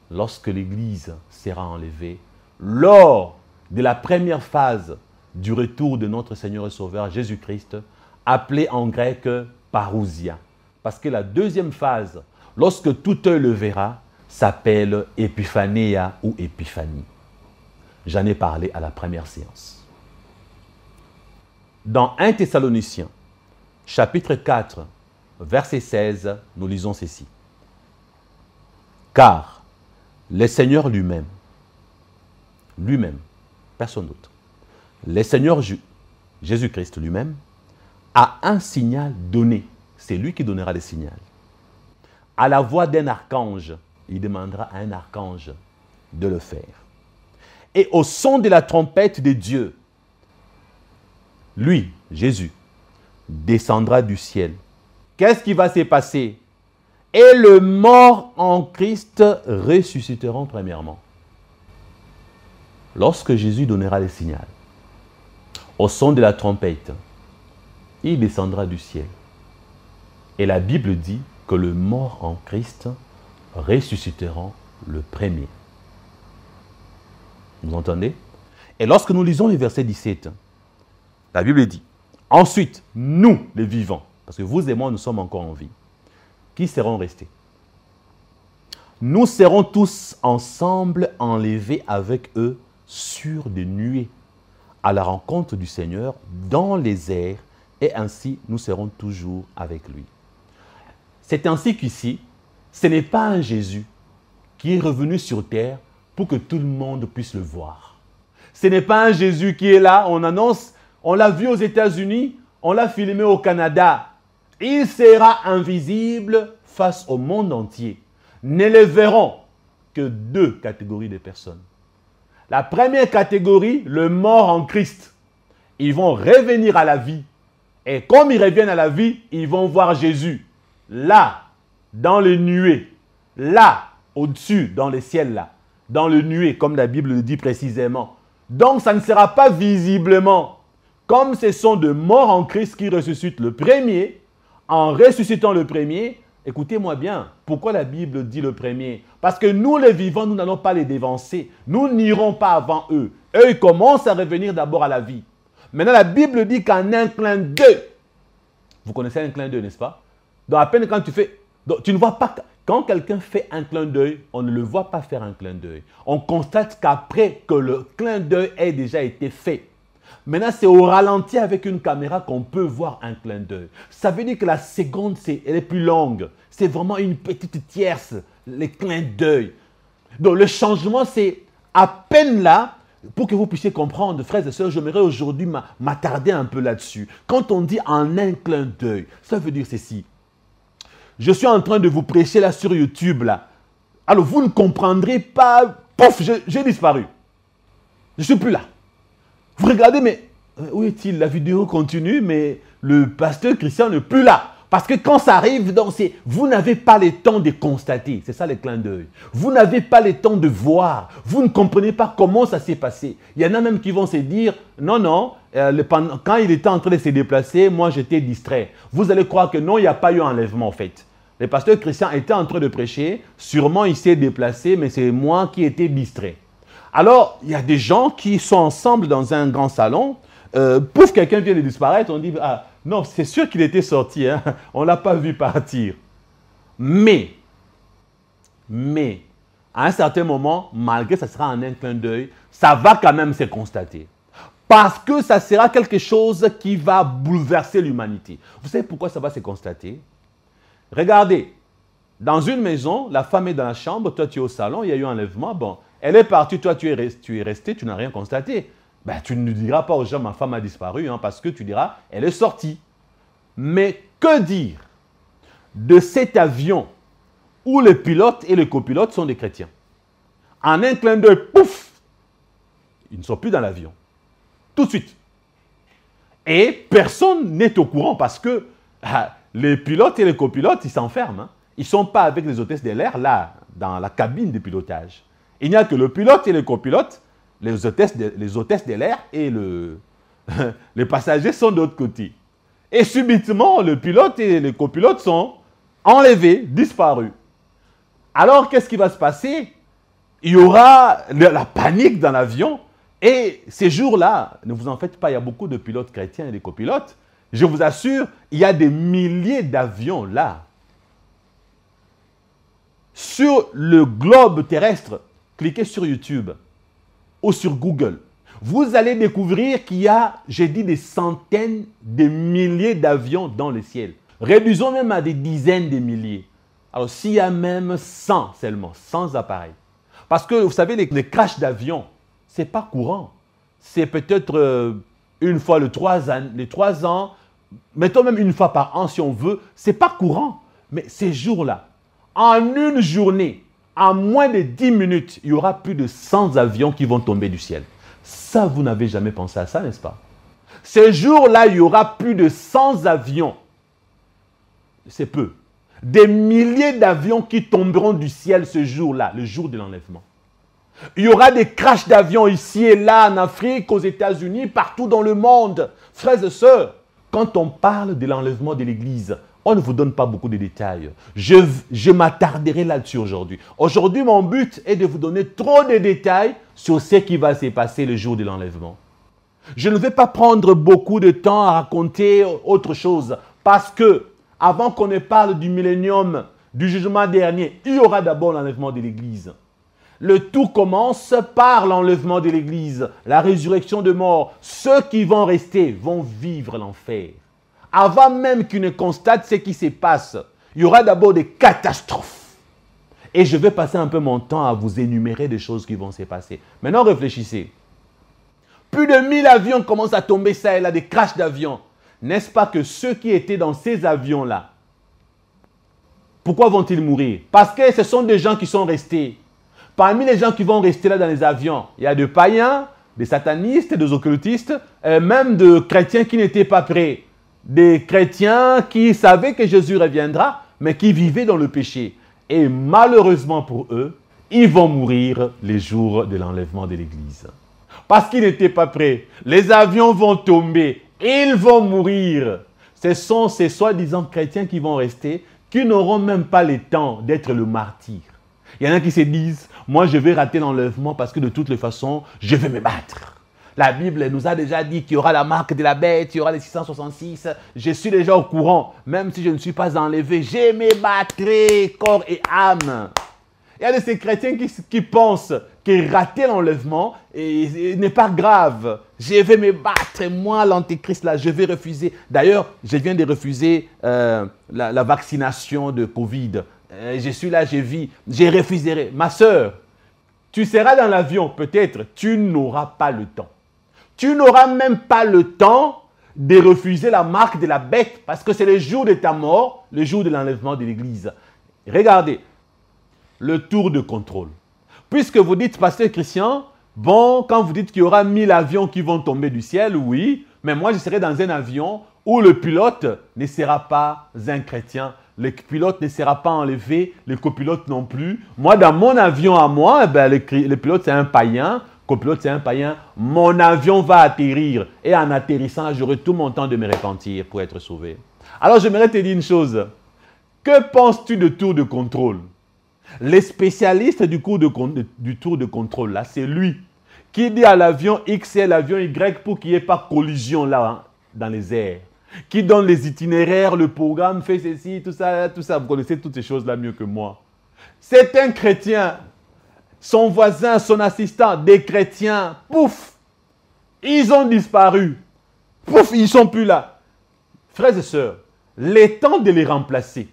lorsque l'Église sera enlevée lors de la première phase du retour de notre Seigneur et Sauveur Jésus-Christ, appelé en grec parousia? Parce que la deuxième phase, lorsque tout œil le verra, s'appelle épiphanéa ou épiphanie. J'en ai parlé à la première séance. Dans 1 Thessaloniciens, chapitre 4, verset 16, nous lisons ceci. Car le Seigneur lui-même, personne d'autre, le Seigneur Jésus-Christ lui-même a un signal donné. C'est lui qui donnera le signal. À la voix d'un archange, il demandera à un archange de le faire. Et au son de la trompette de Dieu, lui, Jésus, descendra du ciel. Qu'est-ce qui va se passer? Et les morts en Christ ressusciteront premièrement. Lorsque Jésus donnera le signal, au son de la trompette, il descendra du ciel. Et la Bible dit que les morts en Christ ressusciteront le premier. Vous entendez? Et lorsque nous lisons le verset 17, la Bible dit, ensuite, nous, les vivants, parce que vous et moi, nous sommes encore en vie, qui seront restés? Nous serons tous ensemble enlevés avec eux sur des nuées, à la rencontre du Seigneur dans les airs, et ainsi nous serons toujours avec lui. C'est ainsi qu'ici, ce n'est pas un Jésus qui est revenu sur terre pour que tout le monde puisse le voir. Ce n'est pas un Jésus qui est là, on annonce, on l'a vu aux États-Unis, on l'a filmé au Canada. Il sera invisible face au monde entier. Ne le verront que deux catégories de personnes. La première catégorie, le mort en Christ. Ils vont revenir à la vie. Et comme ils reviennent à la vie, ils vont voir Jésus. Là, dans les nuées. Là, au-dessus, dans les ciels là. Dans le nuée, comme la Bible le dit précisément. Donc, ça ne sera pas visiblement. Comme ce sont de morts en Christ qui ressuscitent le premier, en ressuscitant le premier, écoutez-moi bien, pourquoi la Bible dit le premier? Parce que nous, les vivants, nous n'allons pas les dévancer. Nous n'irons pas avant eux. Eux, ils commencent à revenir d'abord à la vie. Maintenant, la Bible dit qu'en un clin d'œil, vous connaissez un clin d'œil, n'est-ce pas? Donc, à peine quand tu fais... Donc, tu ne vois pas... Quand quelqu'un fait un clin d'œil, on ne le voit pas faire un clin d'œil. On constate qu'après que le clin d'œil ait déjà été fait, maintenant, c'est au ralenti avec une caméra qu'on peut voir un clin d'œil. Ça veut dire que la seconde, elle est plus longue. C'est vraiment une petite tierce, les clins d'œil. Donc, le changement, c'est à peine là, pour que vous puissiez comprendre, frères et sœurs, j'aimerais aujourd'hui m'attarder un peu là-dessus. Quand on dit en un clin d'œil, ça veut dire ceci. Je suis en train de vous prêcher là sur YouTube, là. Alors, vous ne comprendrez pas. Pouf, j'ai disparu. Je ne suis plus là. Vous regardez, mais où est-il? La vidéo continue, mais le pasteur Christian n'est plus là. Parce que quand ça arrive, vous n'avez pas le temps de constater. C'est ça le clin d'œil. Vous n'avez pas le temps de voir. Vous ne comprenez pas comment ça s'est passé. Il y en a même qui vont se dire, non, non, quand il était en train de se déplacer, moi j'étais distrait. Vous allez croire que non, il n'y a pas eu enlèvement en fait. Le pasteur Christian était en train de prêcher, sûrement il s'est déplacé, mais c'est moi qui étais distrait. Alors, il y a des gens qui sont ensemble dans un grand salon, pouf, quelqu'un vient de disparaître, on dit, ah, non, c'est sûr qu'il était sorti, hein? On ne l'a pas vu partir. Mais, à un certain moment, malgré que ça sera en un clin d'œil, ça va quand même se constater. Parce que ça sera quelque chose qui va bouleverser l'humanité. Vous savez pourquoi ça va se constater? Regardez, dans une maison, la femme est dans la chambre, toi tu es au salon, il y a eu un enlèvement, bon, elle est partie, toi tu es resté, tu n'as rien constaté. Ben, tu ne diras pas aux gens, ma femme a disparu, hein, parce que tu diras, elle est sortie. Mais que dire de cet avion où le pilote et le copilote sont des chrétiens? En un clin d'œil, pouf, ils ne sont plus dans l'avion. Tout de suite. Et personne n'est au courant parce que les pilotes et les copilotes, ils s'enferment. Hein. Ils ne sont pas avec les hôtesses de l'air, là, dans la cabine de pilotage. Il n'y a que le pilote et le copilote. Les hôtesses de l'air et les passagers sont de l'autre côté. Et subitement, le pilote et le copilote sont enlevés, disparus. Alors, qu'est-ce qui va se passer? Il y aura la panique dans l'avion. Et ces jours-là, ne vous en faites pas, il y a beaucoup de pilotes chrétiens et de copilotes. Je vous assure, il y a des milliers d'avions là. Sur le globe terrestre, cliquez sur YouTube ou sur Google, vous allez découvrir qu'il y a, j'ai dit, des centaines de milliers d'avions dans le ciel. Réduisons même à des dizaines de milliers. Alors, s'il y a même 100 seulement, 100 appareils. Parce que, vous savez, les crashs d'avions, ce n'est pas courant. C'est peut-être une fois les 3 ans, mettons même une fois par an si on veut. Ce n'est pas courant. Mais ces jours-là, en une journée, en moins de 10 minutes, il y aura plus de 100 avions qui vont tomber du ciel. Ça, vous n'avez jamais pensé à ça, n'est-ce pas? Ces jours-là, il y aura plus de 100 avions. C'est peu. Des milliers d'avions qui tomberont du ciel ce jour-là, le jour de l'enlèvement. Il y aura des crashs d'avions ici et là, en Afrique, aux États-Unis, partout dans le monde. Frères et sœurs, quand on parle de l'enlèvement de l'Église, On ne vous donne pas beaucoup de détails. Je m'attarderai là-dessus aujourd'hui. Aujourd'hui, mon but est de vous donner trop de détails sur ce qui va se passer le jour de l'enlèvement. Je ne vais pas prendre beaucoup de temps à raconter autre chose parce que, avant qu'on ne parle du millénium, du jugement dernier, il y aura d'abord l'enlèvement de l'Église. Le tout commence par l'enlèvement de l'Église, la résurrection de mort. Ceux qui vont rester vont vivre l'enfer. Avant même qu'ils ne constatent ce qui se passe, il y aura d'abord des catastrophes. Et je vais passer un peu mon temps à vous énumérer des choses qui vont se passer. Maintenant, réfléchissez. Plus de 1000 avions commencent à tomber ça et là, des crashs d'avions. N'est-ce pas que ceux qui étaient dans ces avions-là, pourquoi vont-ils mourir? Parce que ce sont des gens qui sont restés. Parmi les gens qui vont rester là dans les avions, il y a des païens, des satanistes, des occultistes, même des chrétiens qui n'étaient pas prêts. Des chrétiens qui savaient que Jésus reviendra, mais qui vivaient dans le péché. Et malheureusement pour eux, ils vont mourir les jours de l'enlèvement de l'Église. Parce qu'ils n'étaient pas prêts. Les avions vont tomber. Ils vont mourir. Ce sont ces soi-disant chrétiens qui vont rester, qui n'auront même pas le temps d'être le martyr. Il y en a qui se disent, moi je vais rater l'enlèvement parce que de toutes les façons, je vais me battre. La Bible nous a déjà dit qu'il y aura la marque de la bête, il y aura les 666. Je suis déjà au courant, même si je ne suis pas enlevé, je me battrai corps et âme. Il y a de ces chrétiens qui pensent que rater l'enlèvement n'est pas grave. Je vais me battre, moi l'antéchrist là, je vais refuser. D'ailleurs, je viens de refuser la vaccination de Covid. Je suis là, je vis, je refuserai. Ma soeur, tu seras dans l'avion, peut-être, tu n'auras pas le temps. Tu n'auras même pas le temps de refuser la marque de la bête parce que c'est le jour de ta mort, le jour de l'enlèvement de l'Église. Regardez, le tour de contrôle. Puisque vous dites, pasteur Christian, bon, quand vous dites qu'il y aura 1000 avions qui vont tomber du ciel, oui, mais moi je serai dans un avion où le pilote ne sera pas un chrétien. Le pilote ne sera pas enlevé, le copilote non plus. Moi, dans mon avion à moi, le pilote c'est un païen, le copilote c'est un païen. Mon avion va atterrir et en atterrissant, j'aurai tout mon temps de me repentir pour être sauvé. Alors, j'aimerais te dire une chose. Que penses-tu de tour de contrôle? Les spécialistes du tour de contrôle, là, c'est lui qui dit à l'avion X et à l'avion Y pour qu'il n'y ait pas collision là, hein, dans les airs. Qui donne les itinéraires, le programme, fait ceci, tout ça, tout ça. Vous connaissez toutes ces choses-là mieux que moi. C'est un chrétien, son voisin, son assistant, des chrétiens, pouf, ils ont disparu. Pouf, ils ne sont plus là. Frères et sœurs, il est temps de les remplacer.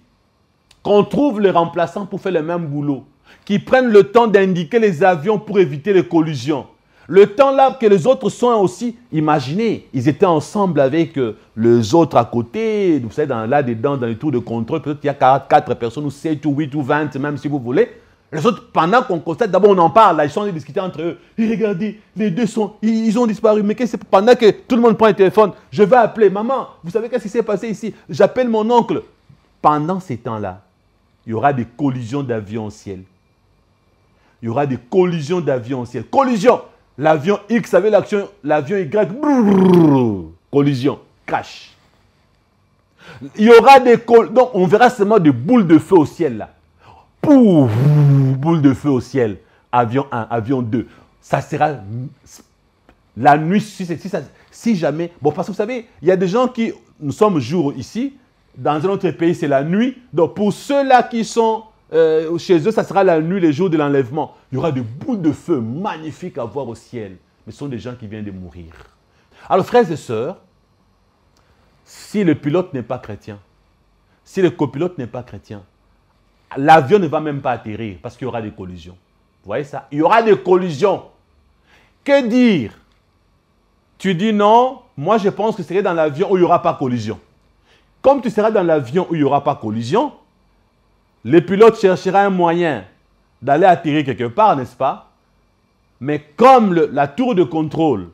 Qu'on trouve les remplaçants pour faire le même boulot. Qui prennent le temps d'indiquer les avions pour éviter les collisions. Le temps là que les autres sont aussi, imaginez, ils étaient ensemble avec les autres à côté, vous savez, là-dedans, dans les tours de contrôle, peut-être qu'il y a 44 personnes, ou 7, ou 8, ou 20, même si vous voulez. Les autres, pendant qu'on constate, d'abord on en parle, là, ils sont en train de discuter entre eux. Et regardez, les deux ils ont disparu. Mais qu'est-ce que c'est pendant que tout le monde prend un téléphone, je vais appeler, maman, vous savez qu'est-ce qui s'est passé ici? J'appelle mon oncle. Pendant ces temps-là, il y aura des collisions d'avions au ciel. Il y aura des collisions d'avions au ciel. Collision! L'avion X avec l'avion Y, brrr, collision, crash. Il y aura des collisions, donc on verra seulement des boules de feu au ciel là. Pouf, boule de feu au ciel. Avion 1, avion 2. Ça sera la nuit, si jamais. Bon, parce que vous savez, il y a des gens qui, nous sommes jour ici, dans un autre pays c'est la nuit. Donc pour ceux-là qui sont chez eux, ça sera la nuit, les jours de l'enlèvement. Il y aura des boules de feu magnifiques à voir au ciel. Mais ce sont des gens qui viennent de mourir. Alors, frères et sœurs, si le pilote n'est pas chrétien, si le copilote n'est pas chrétien, l'avion ne va même pas atterrir parce qu'il y aura des collisions. Vous voyez ça? Il y aura des collisions. Que dire? Tu dis non, moi je pense que c'est dans l'avion où il n'y aura pas collision. Comme tu seras dans l'avion où il n'y aura pas collision, le pilote cherchera un moyen d'aller atterrir quelque part, n'est-ce pas? Mais comme la tour de contrôle,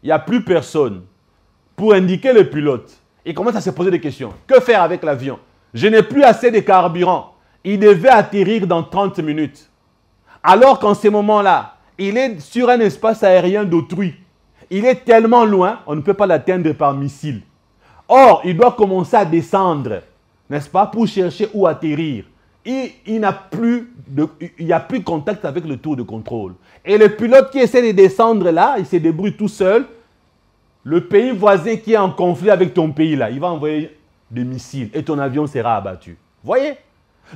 il n'y a plus personne pour indiquer le pilote, il commence à se poser des questions. Que faire avec l'avion? Je n'ai plus assez de carburant. Il devait atterrir dans 30 minutes. Alors qu'en ce moment-là, il est sur un espace aérien d'autrui. Il est tellement loin, on ne peut pas l'atteindre par missile. Or, il doit commencer à descendre n'est-ce pas, pour chercher où atterrir. Il n'y a plus contact avec le tour de contrôle. Et le pilote qui essaie de descendre là, il se débrouille tout seul. Le pays voisin qui est en conflit avec ton pays là, il va envoyer des missiles et ton avion sera abattu. Voyez?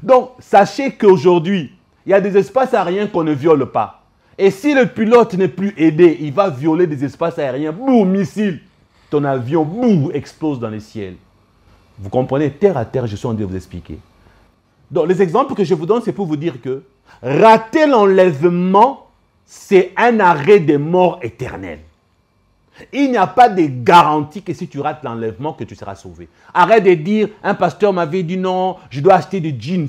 Donc, sachez qu'aujourd'hui, il y a des espaces aériens qu'on ne viole pas. Et si le pilote n'est plus aidé, il va violer des espaces aériens. Boum, missile. Ton avion, boum, explose dans les ciels. Vous comprenez? Terre à terre, je suis en train de vous expliquer. Donc, les exemples que je vous donne, c'est pour vous dire que rater l'enlèvement, c'est un arrêt des morts éternels. Il n'y a pas de garantie que si tu rates l'enlèvement, que tu seras sauvé. Arrête de dire, un pasteur m'avait dit non, je dois acheter des jeans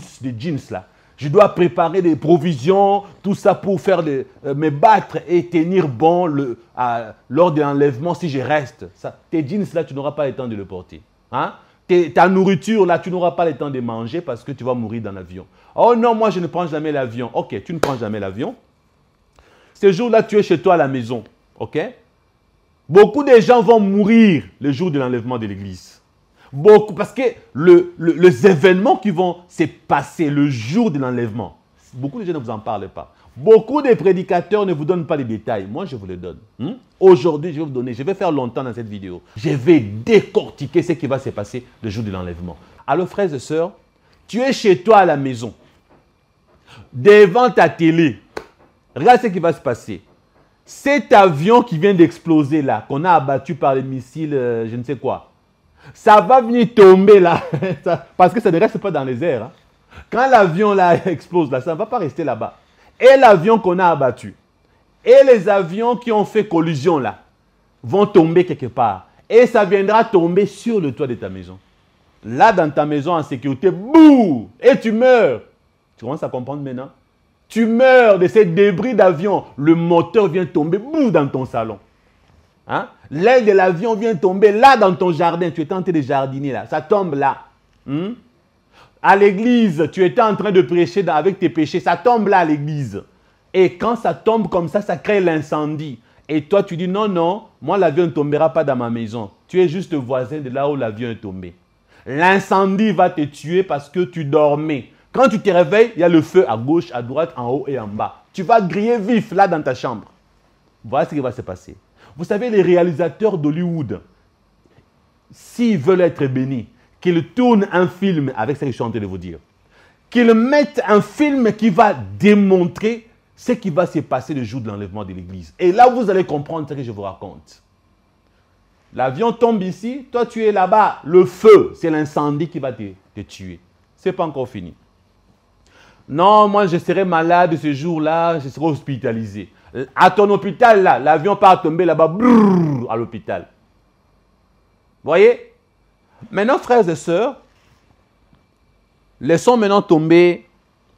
là. Je dois préparer des provisions, tout ça pour faire me battre et tenir bon lors de l'enlèvement si je reste. Tes jeans là, tu n'auras pas le temps de le porter. Hein? Ta nourriture là, tu n'auras pas le temps de manger parce que tu vas mourir dans l'avion. Oh non, moi je ne prends jamais l'avion. Ok, tu ne prends jamais l'avion. Ce jour-là, tu es chez toi à la maison. Ok? Beaucoup de gens vont mourir le jour de l'enlèvement de l'église. Beaucoup, parce que les événements qui vont se passer le jour de l'enlèvement, beaucoup de gens ne vous en parlent pas. Beaucoup de prédicateurs ne vous donnent pas les détails. Moi, je vous les donne. Aujourd'hui, je vais vous donner, je vais faire longtemps dans cette vidéo. Je vais décortiquer ce qui va se passer le jour de l'enlèvement. Alors, frères et sœurs, tu es chez toi à la maison, devant ta télé. Regarde ce qui va se passer. Cet avion qui vient d'exploser là, qu'on a abattu par les missiles, je ne sais quoi, ça va venir tomber là, parce que ça ne reste pas dans les airs. Hein. Quand l'avion là explose là, ça ne va pas rester là-bas. Et l'avion qu'on a abattu, et les avions qui ont fait collision là, vont tomber quelque part. Et ça viendra tomber sur le toit de ta maison. Là, dans ta maison en sécurité, bouh, et tu meurs. Tu commences à comprendre maintenant? Tu meurs de ces débris d'avion. Le moteur vient tomber bouh, dans ton salon. Hein? L'aile de l'avion vient tomber là dans ton jardin. Tu étais en train de jardiner là. Ça tombe là. À l'église, tu étais en train de prêcher avec tes péchés. Ça tombe là à l'église. Et quand ça tombe comme ça crée l'incendie. Et toi, tu dis non, non, moi l'avion ne tombera pas dans ma maison. Tu es juste voisin de là où l'avion est tombé. L'incendie va te tuer parce que tu dormais. Quand tu te réveilles, il y a le feu à gauche, à droite, en haut et en bas. Tu vas griller vif là dans ta chambre. Voilà ce qui va se passer. Vous savez, les réalisateurs d'Hollywood, s'ils veulent être bénis, qu'ils tournent un film avec ce que je suis en train de vous dire. Qu'ils mettent un film qui va démontrer ce qui va se passer le jour de l'enlèvement de l'église. Et là, vous allez comprendre ce que je vous raconte. L'avion tombe ici, toi tu es là-bas. Le feu, c'est l'incendie qui va te tuer. Ce n'est pas encore fini. Non, moi je serai malade ce jour-là, je serai hospitalisé. À ton hôpital, là, l'avion part tomber là-bas, à l'hôpital. Voyez? Maintenant, frères et sœurs, laissons maintenant tomber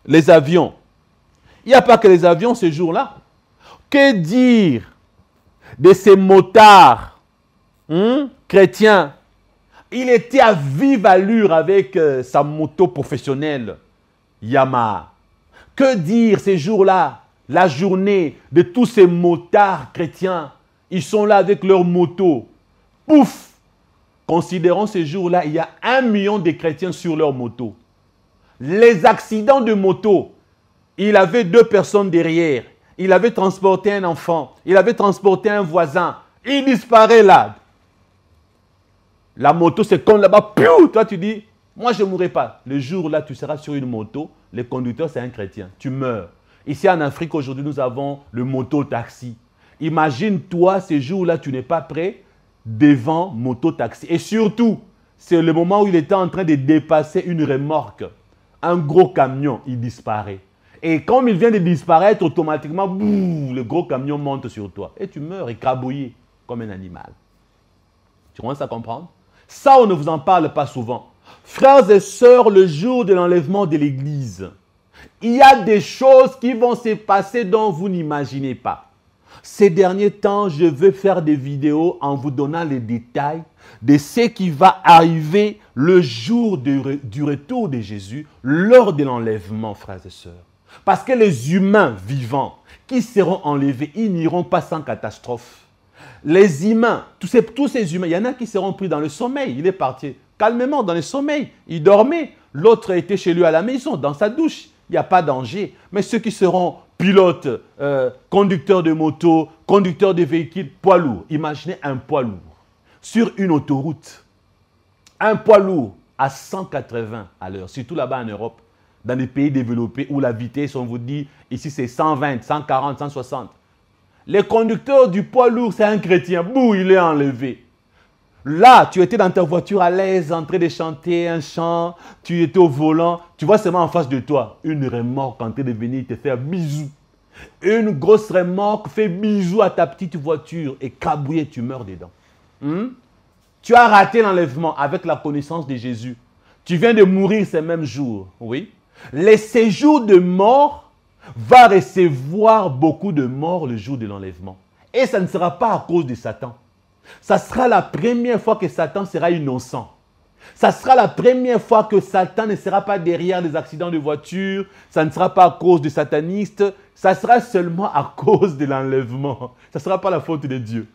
les avions. Il n'y a pas que les avions ce jour-là. Que dire de ces motards chrétiens? Il était à vive allure avec sa moto professionnelle. Yamaha. Que dire ces jours-là, la journée de tous ces motards chrétiens? Ils sont là avec leur moto. Pouf! Considérons ces jours-là, il y a 1 million de chrétiens sur leur moto. Les accidents de moto, il avait 2 personnes derrière. Il avait transporté un enfant. Il avait transporté un voisin. Il disparaît là. La moto se compte là-bas. Toi, tu dis, moi, je ne mourrai pas. Le jour-là, tu seras sur une moto. Le conducteur, c'est un chrétien. Tu meurs. Ici, en Afrique, aujourd'hui, nous avons le moto-taxi. Imagine-toi, ces jours-là, tu n'es pas prêt devant moto-taxi. Et surtout, c'est le moment où il était en train de dépasser une remorque. Un gros camion, il disparaît. Et comme il vient de disparaître, automatiquement, boum, le gros camion monte sur toi. Et tu meurs écrabouillé comme un animal. Tu commences à comprendre? Ça, on ne vous en parle pas souvent. Frères et sœurs, le jour de l'enlèvement de l'église, il y a des choses qui vont se passer dont vous n'imaginez pas. Ces derniers temps, je veux faire des vidéos en vous donnant les détails de ce qui va arriver le jour du retour de Jésus lors de l'enlèvement, frères et sœurs. Parce que les humains vivants qui seront enlevés, ils n'iront pas sans catastrophe. Les humains, tous ces humains, il y en a qui seront pris dans le sommeil. Il est parti calmement, dans le sommeil. Il dormait. L'autre était chez lui à la maison, dans sa douche. Il n'y a pas de danger. Mais ceux qui seront pilotes, conducteurs de moto, conducteurs de véhicules, poids lourds. Imaginez un poids lourd sur une autoroute. Un poids lourd à 180 à l'heure, surtout là-bas en Europe, dans les pays développés où la vitesse, on vous dit, ici c'est 120, 140, 160. Les conducteurs du poids lourd, c'est un chrétien. Bouh, il est enlevé. Là, tu étais dans ta voiture à l'aise, en train de chanter un chant, tu étais au volant, tu vois seulement en face de toi une remorque en train de venir te faire bisous. Une grosse remorque fait bisous à ta petite voiture et cabouillé, tu meurs dedans. Tu as raté l'enlèvement avec la connaissance de Jésus. Tu viens de mourir ces mêmes jours. Oui. Les séjours de mort va recevoir beaucoup de morts le jour de l'enlèvement. Et ça ne sera pas à cause de Satan. Ça sera la première fois que Satan sera innocent. Ça sera la première fois que Satan ne sera pas derrière des accidents de voiture. Ça ne sera pas à cause de satanistes. Ça sera seulement à cause de l'enlèvement. Ça ne sera pas la faute de Dieu.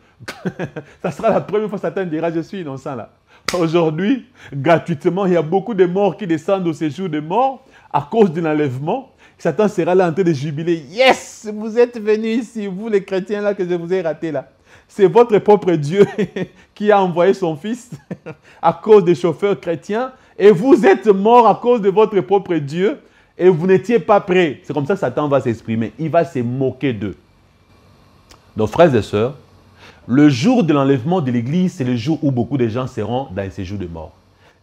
Ça sera la première fois que Satan dira, je suis innocent là. Aujourd'hui, gratuitement, il y a beaucoup de morts qui descendent au séjour de mort à cause de l'enlèvement. Satan sera là en train de jubiler. Yes, vous êtes venus ici, vous les chrétiens là que je vous ai raté là. C'est votre propre Dieu qui a envoyé son fils à cause des chauffeurs chrétiens. Et vous êtes morts à cause de votre propre Dieu. Et vous n'étiez pas prêts. C'est comme ça que Satan va s'exprimer. Il va se moquer d'eux. Donc frères et sœurs, le jour de l'enlèvement de l'église, c'est le jour où beaucoup de gens seront dans ces jours de mort.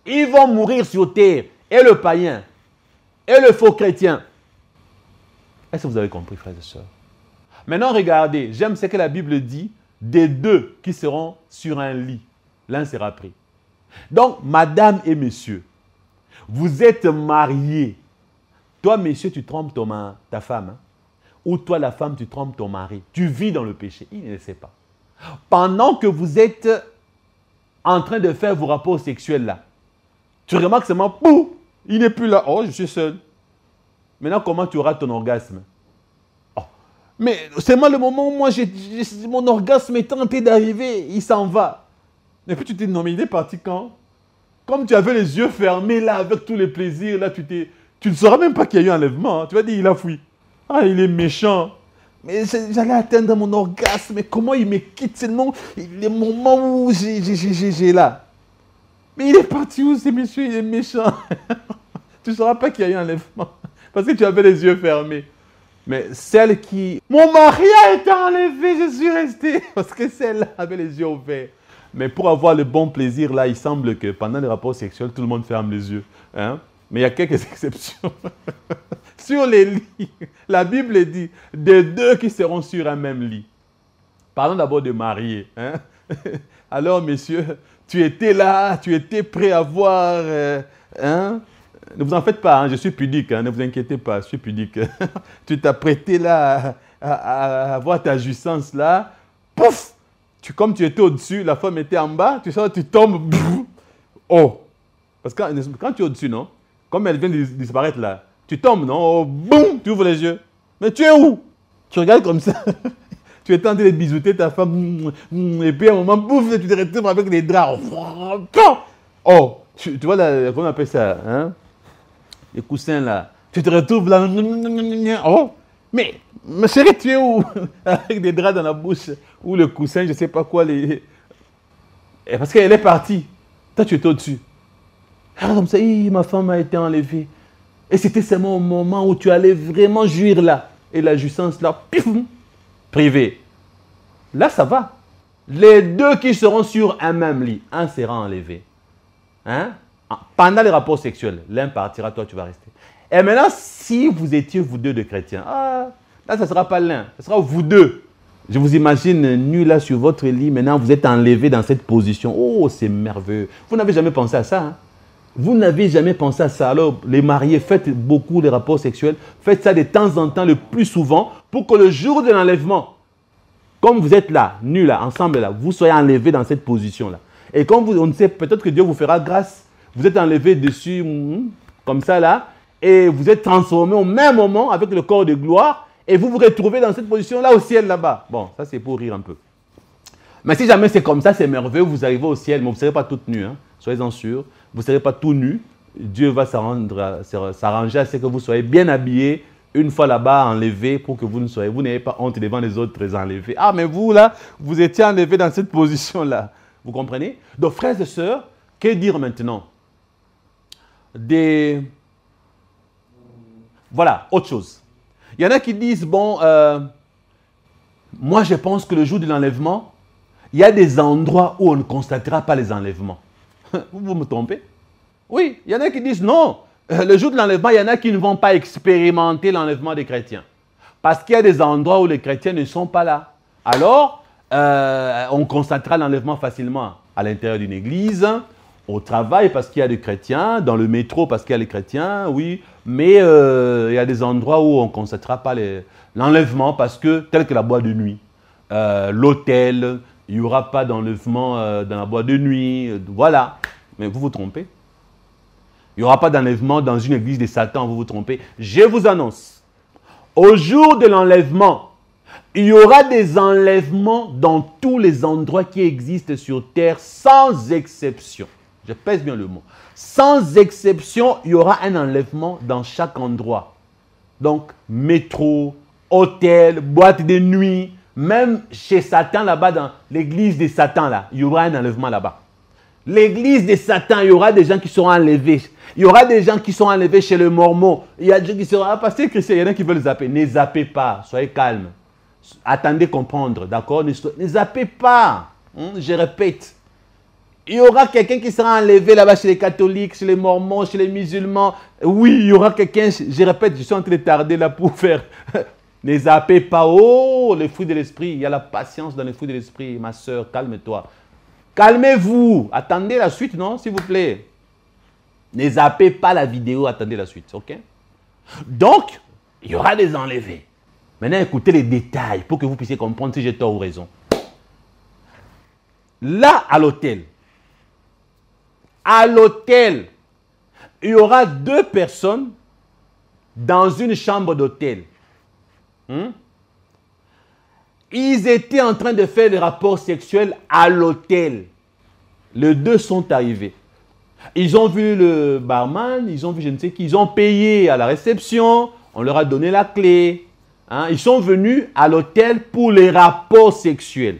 Ils vont mourir sur terre. Et le païen. Et le faux chrétien. Est-ce que vous avez compris, frères et sœurs? Maintenant, regardez. J'aime ce que la Bible dit. Des deux qui seront sur un lit, l'un sera pris. Donc, madame et monsieur, vous êtes mariés. Toi, monsieur, tu trompes ta femme. Hein? Ou toi, la femme, tu trompes ton mari. Tu vis dans le péché. Il ne le sait pas. Pendant que vous êtes en train de faire vos rapports sexuels là, tu remarques seulement, pouf, il n'est plus là. Oh, je suis seul. Maintenant, comment tu auras ton orgasme? Mais c'est moi le moment où moi, mon orgasme est tenté d'arriver, il s'en va. Et puis tu t'es nommé, il est parti quand? Comme tu avais les yeux fermés là, avec tous les plaisirs, là, tu ne sauras même pas qu'il y a eu un enlèvement. Hein. Tu vas dire, il a fui. Ah, il est méchant. Mais j'allais atteindre mon orgasme, mais comment il me quitte? C'est le moment où j'ai là. Mais il est parti où, ce monsieur? Il est méchant. Tu ne sauras pas qu'il y a eu un enlèvement. Parce que tu avais les yeux fermés. Mais celle qui... Mon mari a été enlevé, je suis resté. Parce que celle-là avait les yeux ouverts. Mais pour avoir le bon plaisir, là, il semble que pendant les rapports sexuels, tout le monde ferme les yeux. Hein? Mais il y a quelques exceptions. Sur les lits, la Bible dit, des deux qui seront sur un même lit. Parlons d'abord de mariés. Hein? Alors, messieurs, tu étais là, tu étais prêt à voir... hein? Ne vous en faites pas, hein, je suis pudique, hein, ne vous inquiétez pas, je suis pudique. Tu t'apprêtais là à avoir ta jouissance là, pouf, comme tu étais au-dessus, la femme était en bas, tu sens, tu tombes, oh. Parce que quand tu es au-dessus, non, comme elle vient de disparaître là, tu tombes, non, oh, boum, tu ouvres les yeux. Mais tu es où? Tu regardes comme ça, tu es en train de bisouter ta femme, et puis à un moment, pouf, tu te retrouves avec les draps. Oh, tu vois, là, comment on appelle ça, hein? Les coussins là, tu te retrouves là, oh, mais chérie, tu es où? Avec des draps dans la bouche, ou le coussin, je ne sais pas quoi, parce qu'elle est partie, toi tu étais au-dessus. Ah, comme ça, ma femme a été enlevée. Et c'était seulement au moment où tu allais vraiment jouir là, et la jouissance là, pif, privé. Là, ça va. Les deux qui seront sur un même lit, un sera enlevé. Hein? Pendant les rapports sexuels, l'un partira, toi tu vas rester. Et maintenant, si vous étiez vous deux de chrétiens, là, ça ne sera pas l'un, ce sera vous deux. Je vous imagine nu là sur votre lit, maintenant vous êtes enlevé dans cette position. Oh, c'est merveilleux. Vous n'avez jamais pensé à ça. Hein? Vous n'avez jamais pensé à ça. Alors, les mariés, faites beaucoup les rapports sexuels. Faites ça de temps en temps, le plus souvent, pour que le jour de l'enlèvement, comme vous êtes là, nus là, ensemble là, vous soyez enlevés dans cette position-là. Et comme on sait, peut-être que Dieu vous fera grâce. Vous êtes enlevé dessus, comme ça là, et vous êtes transformé au même moment avec le corps de gloire, et vous vous retrouvez dans cette position-là au ciel là-bas. Bon, ça c'est pour rire un peu. Mais si jamais c'est comme ça, c'est merveilleux, vous arrivez au ciel, mais vous ne serez pas toutes nues, hein, soyez-en sûrs. vous ne serez pas tout nu. Dieu va s'arranger à ce que vous soyez bien habillés. Une fois là-bas, enlevé pour que vous n'ayez pas honte devant les autres enlevés. Ah, mais vous, là, vous étiez enlevé dans cette position-là. Vous comprenez? Donc, frères et sœurs, que dire maintenant? Voilà, autre chose. Il y en a qui disent, bon, moi, je pense que le jour de l'enlèvement, il y a des endroits où on ne constatera pas les enlèvements. Vous me trompez? Oui, il y en a qui disent, non. Le jour de l'enlèvement, il y en a qui ne vont pas expérimenter l'enlèvement des chrétiens. Parce qu'il y a des endroits où les chrétiens ne sont pas là. Alors, on constatera l'enlèvement facilement à l'intérieur d'une église, au travail parce qu'il y a des chrétiens, dans le métro parce qu'il y a des chrétiens, oui. Mais il y a des endroits où on ne constatera pas l'enlèvement parce que, tel que la boîte de nuit, l'hôtel, il n'y aura pas d'enlèvement dans la boîte de nuit, voilà. Mais vous vous trompez. Il n'y aura pas d'enlèvement dans une église de Satan, vous vous trompez. Je vous annonce, au jour de l'enlèvement, il y aura des enlèvements dans tous les endroits qui existent sur terre, sans exception. Je pèse bien le mot. Sans exception, il y aura un enlèvement dans chaque endroit. Donc, métro, hôtel, boîte de nuit, même chez Satan là-bas, dans l'église de Satan, là, il y aura un enlèvement là-bas. L'église de Satan, il y aura des gens qui seront enlevés. Il y aura des gens qui sont enlevés chez le Mormon. Il y a des gens qui seront... Ah, pasteur Christian, il y en a qui veulent zapper. Ne zappez pas, soyez calme. Attendez comprendre, d'accord? Ne zappez pas. Je répète. Il y aura quelqu'un qui sera enlevé là-bas chez les catholiques, chez les Mormons, chez les musulmans. Oui, il y aura quelqu'un... Je répète, je suis en train de tarder là pour faire... Ne zappez pas. Oh, les fruits de l'esprit. Il y a la patience dans les fruits de l'esprit. Ma soeur, calme-toi. Calmez-vous. Attendez la suite, non, s'il vous plaît. Ne zappez pas la vidéo, attendez la suite, ok? Donc, il y aura des enlevés. Maintenant, écoutez les détails pour que vous puissiez comprendre si j'ai tort ou raison. Là, à l'hôtel, il y aura 2 personnes dans une chambre d'hôtel. Ils étaient en train de faire des rapports sexuels à l'hôtel. Les 2 sont arrivés. Ils ont vu le barman, ils ont vu je ne sais qui, ils ont payé à la réception, on leur a donné la clé. Ils sont venus à l'hôtel pour les rapports sexuels.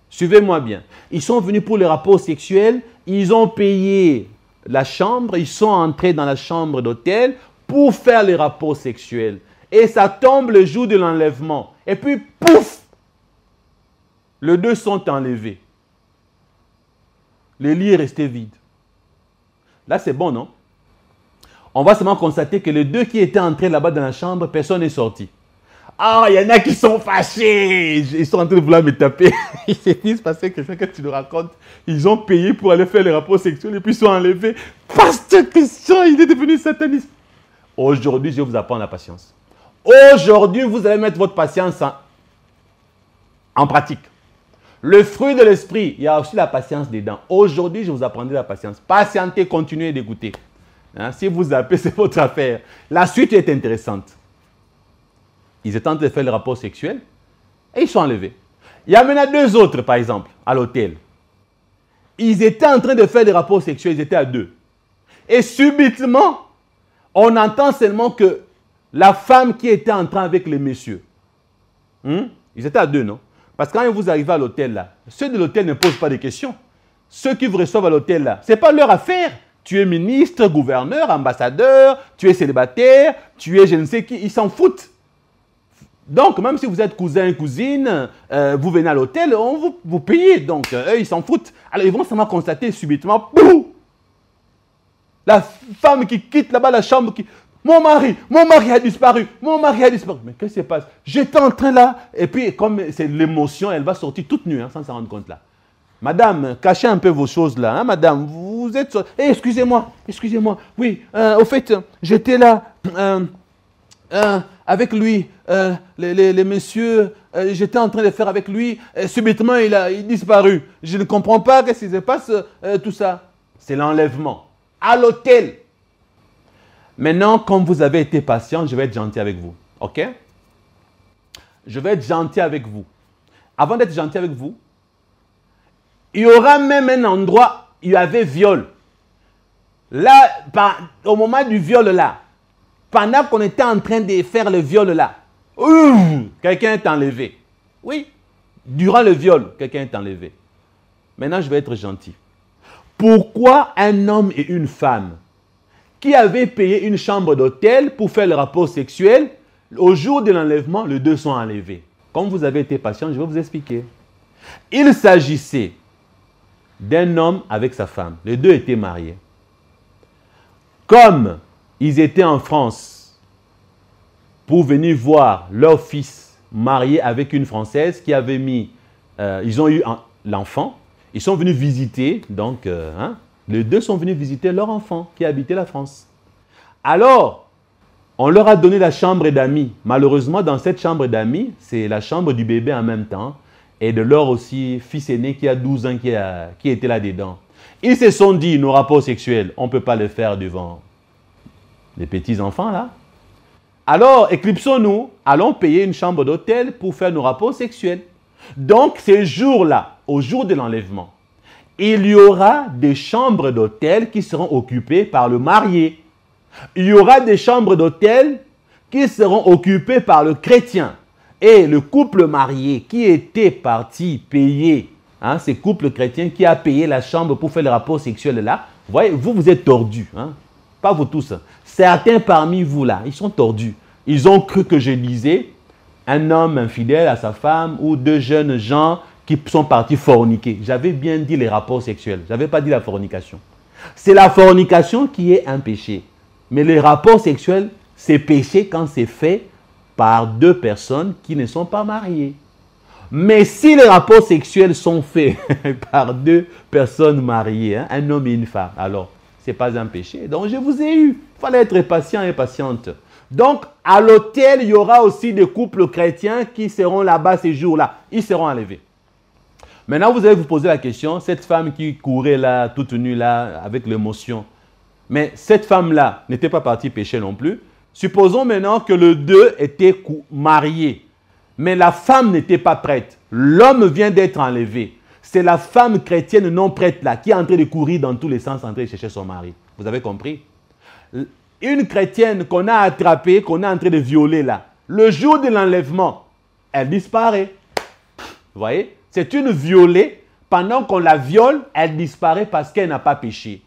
Suivez-moi bien. Ils sont venus pour les rapports sexuels, ils ont payé la chambre, ils sont entrés dans la chambre d'hôtel pour faire les rapports sexuels. Et ça tombe le jour de l'enlèvement. Et puis, pouf! Les 2 sont enlevés. Le lit est resté vide. Là, c'est bon, non? On va seulement constater que les 2 qui étaient entrés là-bas dans la chambre, personne n'est sorti. Ah, il y en a qui sont fâchés. Ils sont en train de vouloir me taper. Ils se disent, parce que quelqu'un que tu nous racontes, ils ont payé pour aller faire les rapports sexuels et puis ils sont enlevés. Pasteur Christian, il est devenu sataniste. Aujourd'hui, je vais vous apprendre la patience. Aujourd'hui, vous allez mettre votre patience en pratique. Le fruit de l'esprit, il y a aussi la patience dedans. Aujourd'hui, je vous apprendrai la patience. Patientez, continuez d'écouter. Si vous zappez, c'est votre affaire. La suite est intéressante. Ils étaient en train de faire le rapport sexuel et ils sont enlevés. Il y a maintenant 2 autres, par exemple, à l'hôtel. Ils étaient en train de faire des rapports sexuels, ils étaient à 2. Et subitement, on entend seulement que la femme qui était en train avec les messieurs, ils étaient à 2, non? Parce que quand vous arrivez à l'hôtel, là, ceux de l'hôtel ne posent pas de questions. Ceux qui vous reçoivent à l'hôtel, là, ce n'est pas leur affaire. Tu es ministre, gouverneur, ambassadeur, tu es célibataire, tu es je ne sais qui, ils s'en foutent. Donc, même si vous êtes cousin, cousine, vous venez à l'hôtel, vous payez. Donc, eux, ils s'en foutent. Alors, ils vont seulement constater subitement, boum! La femme qui quitte là-bas la chambre, mon mari a disparu, mon mari a disparu. Mais qu'est-ce qui se passe? J'étais en train là, et puis comme c'est l'émotion, elle va sortir toute nue, sans s'en rendre compte là. Madame, cachez un peu vos choses là, madame, vous êtes... excusez-moi, oui, au fait, j'étais là avec lui, les messieurs, j'étais en train de faire avec lui, subitement il a disparu. Je ne comprends pas qu'est-ce qui se passe, tout ça. C'est l'enlèvement. À l'hôtel. Maintenant, comme vous avez été patient, je vais être gentil avec vous. OK? Je vais être gentil avec vous. Avant d'être gentil avec vous, il y aura même un endroit où il y avait viol. Là, au moment du viol là, pendant qu'on était en train de faire le viol là, quelqu'un est enlevé. Oui, durant le viol, quelqu'un est enlevé. Maintenant, je vais être gentil. Pourquoi un homme et une femme qui avaient payé une chambre d'hôtel pour faire le rapport sexuel, au jour de l'enlèvement, les deux sont enlevés? Comme vous avez été patient, je vais vous expliquer. Il s'agissait d'un homme avec sa femme. Les deux étaient mariés. Comme ils étaient en France pour venir voir leur fils marié avec une Française qui avait mis... ils ont eu l'enfant. Ils sont venus visiter, donc les deux sont venus visiter leur enfant qui habitait la France. Alors, on leur a donné la chambre d'amis. Malheureusement, dans cette chambre d'amis, c'est la chambre du bébé en même temps et de leur aussi fils aîné qui a 12 ans qui était là-dedans. Ils se sont dit, nos rapports sexuels, on ne peut pas les faire devant les petits-enfants là. Alors, éclipsons-nous, allons payer une chambre d'hôtel pour faire nos rapports sexuels. Donc, ces jours-là, au jour de l'enlèvement, il y aura des chambres d'hôtel qui seront occupées par le marié. Il y aura des chambres d'hôtel qui seront occupées par le chrétien. Et le couple marié qui était parti payer, ces couples chrétiens qui a payé la chambre pour faire le rapport sexuel là, vous voyez, vous êtes tordus. Pas vous tous. Certains parmi vous là, ils sont tordus. Ils ont cru que je disais un homme infidèle à sa femme ou deux jeunes gens qui sont partis forniquer. J'avais bien dit les rapports sexuels. Je n'avais pas dit la fornication. C'est la fornication qui est un péché. Mais les rapports sexuels, c'est péché quand c'est fait par deux personnes qui ne sont pas mariées. Mais si les rapports sexuels sont faits par deux personnes mariées, un homme et une femme, alors ce n'est pas un péché. Donc je vous ai eu. Il fallait être patient et patiente. Donc, à l'hôtel, il y aura aussi des couples chrétiens qui seront là-bas ces jours-là. Ils seront enlevés. Maintenant, vous allez vous poser la question, cette femme qui courait là, toute nue là, avec l'émotion, mais cette femme-là n'était pas partie pécher non plus. Supposons maintenant que les deux étaient mariés, mais la femme n'était pas prête. L'homme vient d'être enlevé. C'est la femme chrétienne non prête là, qui est en train de courir dans tous les sens, en train de chercher son mari. Vous avez compris? Une chrétienne qu'on a attrapée, qu'on est en train de violer là, le jour de l'enlèvement, elle disparaît. Vous voyez? C'est une violée. Pendant qu'on la viole, elle disparaît parce qu'elle n'a pas péché.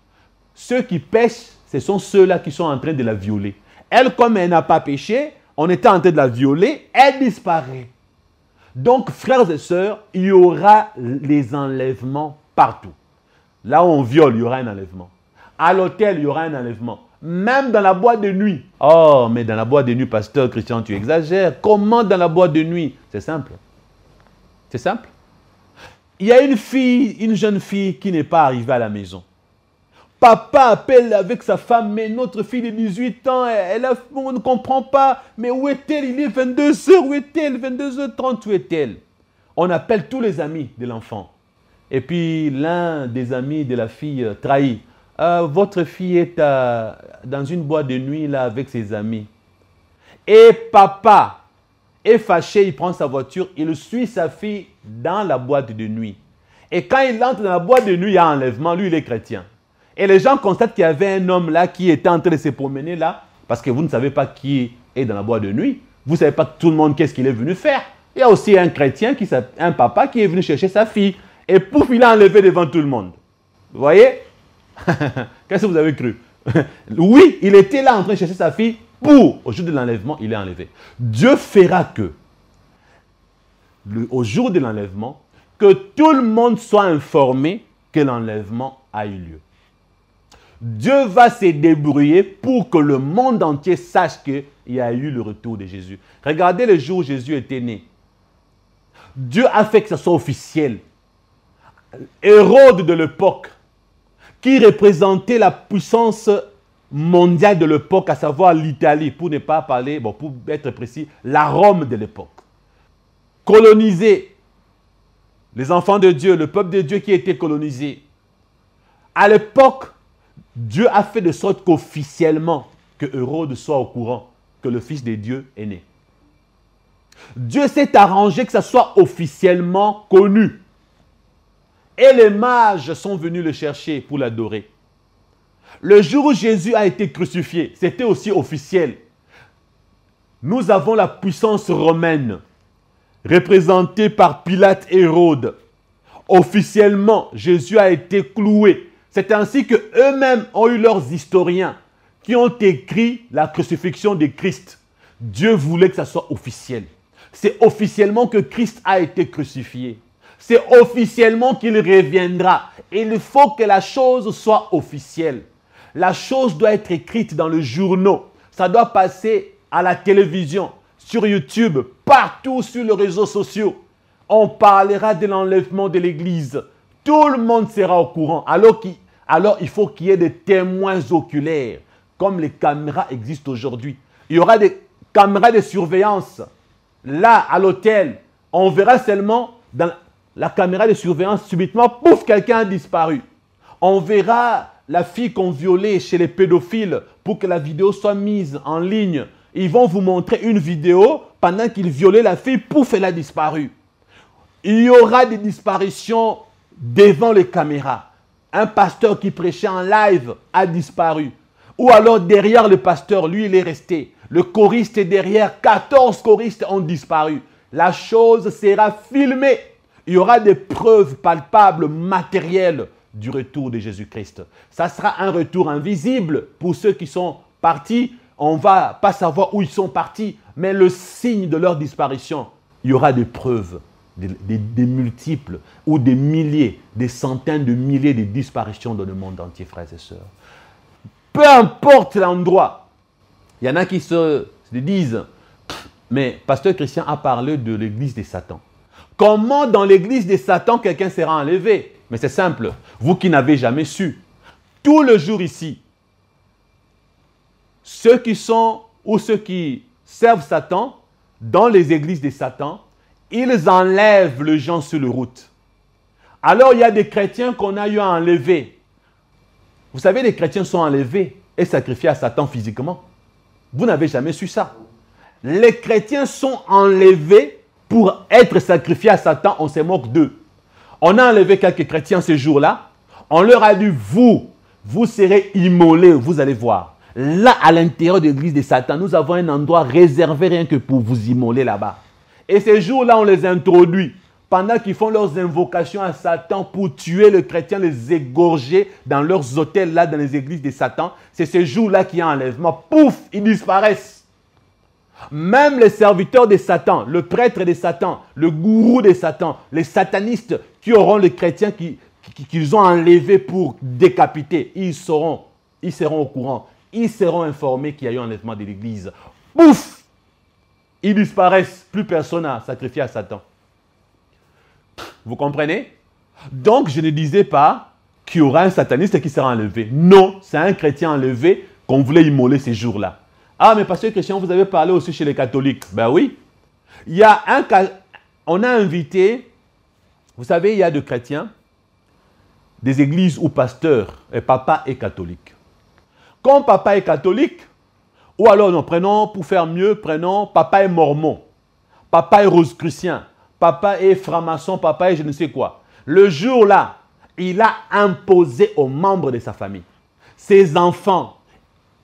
Ceux qui pêchent, ce sont ceux-là qui sont en train de la violer. Elle, comme elle n'a pas péché, on était en train de la violer, elle disparaît. Donc, frères et sœurs, il y aura les enlèvements partout. Là où on viole, il y aura un enlèvement. À l'hôtel, il y aura un enlèvement. Même dans la boîte de nuit. Oh, mais dans la boîte de nuit, pasteur Christian, tu exagères. Comment dans la boîte de nuit? C'est simple. C'est simple. Il y a une jeune fille qui n'est pas arrivée à la maison. Papa appelle avec sa femme, mais notre fille de 18 ans, on ne comprend pas. Mais où est-elle? Il est 22h, où est-elle? 22h30, où est-elle? On appelle tous les amis de l'enfant. Et puis l'un des amis de la fille trahit. Votre fille est dans une boîte de nuit là avec ses amis. Et papa est fâché, il prend sa voiture, il suit sa fille dans la boîte de nuit. Et quand il entre dans la boîte de nuit, il y a enlèvement, lui il est chrétien. Et les gens constatent qu'il y avait un homme là qui était en train de se promener là, parce que vous ne savez pas qui est dans la boîte de nuit. Vous ne savez pas tout le monde qu'est-ce qu'il est venu faire. Il y a aussi un chrétien, un papa qui est venu chercher sa fille. Et pouf, il a enlevé devant tout le monde. Vous voyez? Qu'est-ce que vous avez cru? Oui, il était là en train de chercher sa fille. Au jour de l'enlèvement, il est enlevé. Dieu fera que, au jour de l'enlèvement, que tout le monde soit informé que l'enlèvement a eu lieu. Dieu va se débrouiller pour que le monde entier sache qu'il y a eu le retour de Jésus. Regardez le jour où Jésus était né. Dieu a fait que ce soit officiel. Hérode de l'époque, qui représentait la puissance mondiale de l'époque, à savoir l'Italie, pour ne pas parler, pour être précis, la Rome de l'époque. Coloniser les enfants de Dieu, le peuple de Dieu qui était colonisé. À l'époque, Dieu a fait de sorte qu'officiellement, que Hérode soit au courant que le Fils de Dieu est né. Dieu s'est arrangé que ça soit officiellement connu. Et les mages sont venus le chercher pour l'adorer. Le jour où Jésus a été crucifié, c'était aussi officiel. Nous avons la puissance romaine, représentée par Pilate et Hérode. Officiellement, Jésus a été cloué. C'est ainsi qu'eux-mêmes ont eu leurs historiens qui ont écrit la crucifixion de Christ. Dieu voulait que ça soit officiel. C'est officiellement que Christ a été crucifié. C'est officiellement qu'il reviendra. Il faut que la chose soit officielle. La chose doit être écrite dans le journal. Ça doit passer à la télévision, sur YouTube, partout sur les réseaux sociaux. On parlera de l'enlèvement de l'Église. Tout le monde sera au courant. Alors il faut qu'il y ait des témoins oculaires, comme les caméras existent aujourd'hui. Il y aura des caméras de surveillance. Là, à l'hôtel, on verra seulement dans la caméra de surveillance, subitement, pouf, quelqu'un a disparu. On verra la fille qu'on violait chez les pédophiles pour que la vidéo soit mise en ligne. Ils vont vous montrer une vidéo pendant qu'ils violaient la fille, pouf, elle a disparu. Il y aura des disparitions devant les caméras. Un pasteur qui prêchait en live a disparu. Ou alors derrière le pasteur, lui, il est resté. Le choriste est derrière, 14 choristes ont disparu. La chose sera filmée. Il y aura des preuves palpables, matérielles du retour de Jésus-Christ. Ça sera un retour invisible pour ceux qui sont partis. On ne va pas savoir où ils sont partis, mais le signe de leur disparition, il y aura des preuves, des multiples ou des milliers, des centaines de milliers de disparitions dans le monde entier, frères et sœurs. Peu importe l'endroit, il y en a qui se disent, mais Pasteur Christian a parlé de l'église de Satan. Comment dans l'église de Satan quelqu'un sera enlevé? Mais c'est simple, vous qui n'avez jamais su, tout le jour ici, ceux qui sont ou ceux qui servent Satan, dans les églises de Satan, ils enlèvent les gens sur la route. Alors il y a des chrétiens qu'on a eu à enlever. Vous savez, les chrétiens sont enlevés et sacrifiés à Satan physiquement. Vous n'avez jamais su ça. Les chrétiens sont enlevés pour être sacrifiés à Satan, on se moque d'eux. On a enlevé quelques chrétiens ce jour-là. On leur a dit, vous serez immolés, vous allez voir. Là, à l'intérieur de l'église de Satan, nous avons un endroit réservé rien que pour vous immoler là-bas. Et ces jours-là, on les introduit. Pendant qu'ils font leurs invocations à Satan pour tuer le chrétien, les égorger dans leurs hôtels, là, dans les églises de Satan, c'est ces jours-là qu'il y a un enlèvement. Pouf, ils disparaissent. Même les serviteurs de Satan, le prêtre de Satan, le gourou de Satan, les satanistes qui auront les chrétiens qu'ils ont enlevés pour décapiter, ils seront au courant. Ils seront informés qu'il y a eu un enlèvement de l'église. Pouf! Ils disparaissent. Plus personne n'a sacrifié à Satan. Vous comprenez? Donc, je ne disais pas qu'il y aura un sataniste qui sera enlevé. Non, c'est un chrétien enlevé qu'on voulait immoler ces jours-là. Ah, mais pasteur Christian, vous avez parlé aussi chez les catholiques. Ben oui. On a invité, vous savez, il y a des chrétiens, des églises où pasteur et papa est catholique. Quand papa est catholique, ou alors nous prenons, pour faire mieux, prenons papa est mormon, papa est rosicrucien, papa est franc-maçon, papa est je ne sais quoi. Le jour-là, il a imposé aux membres de sa famille, ses enfants,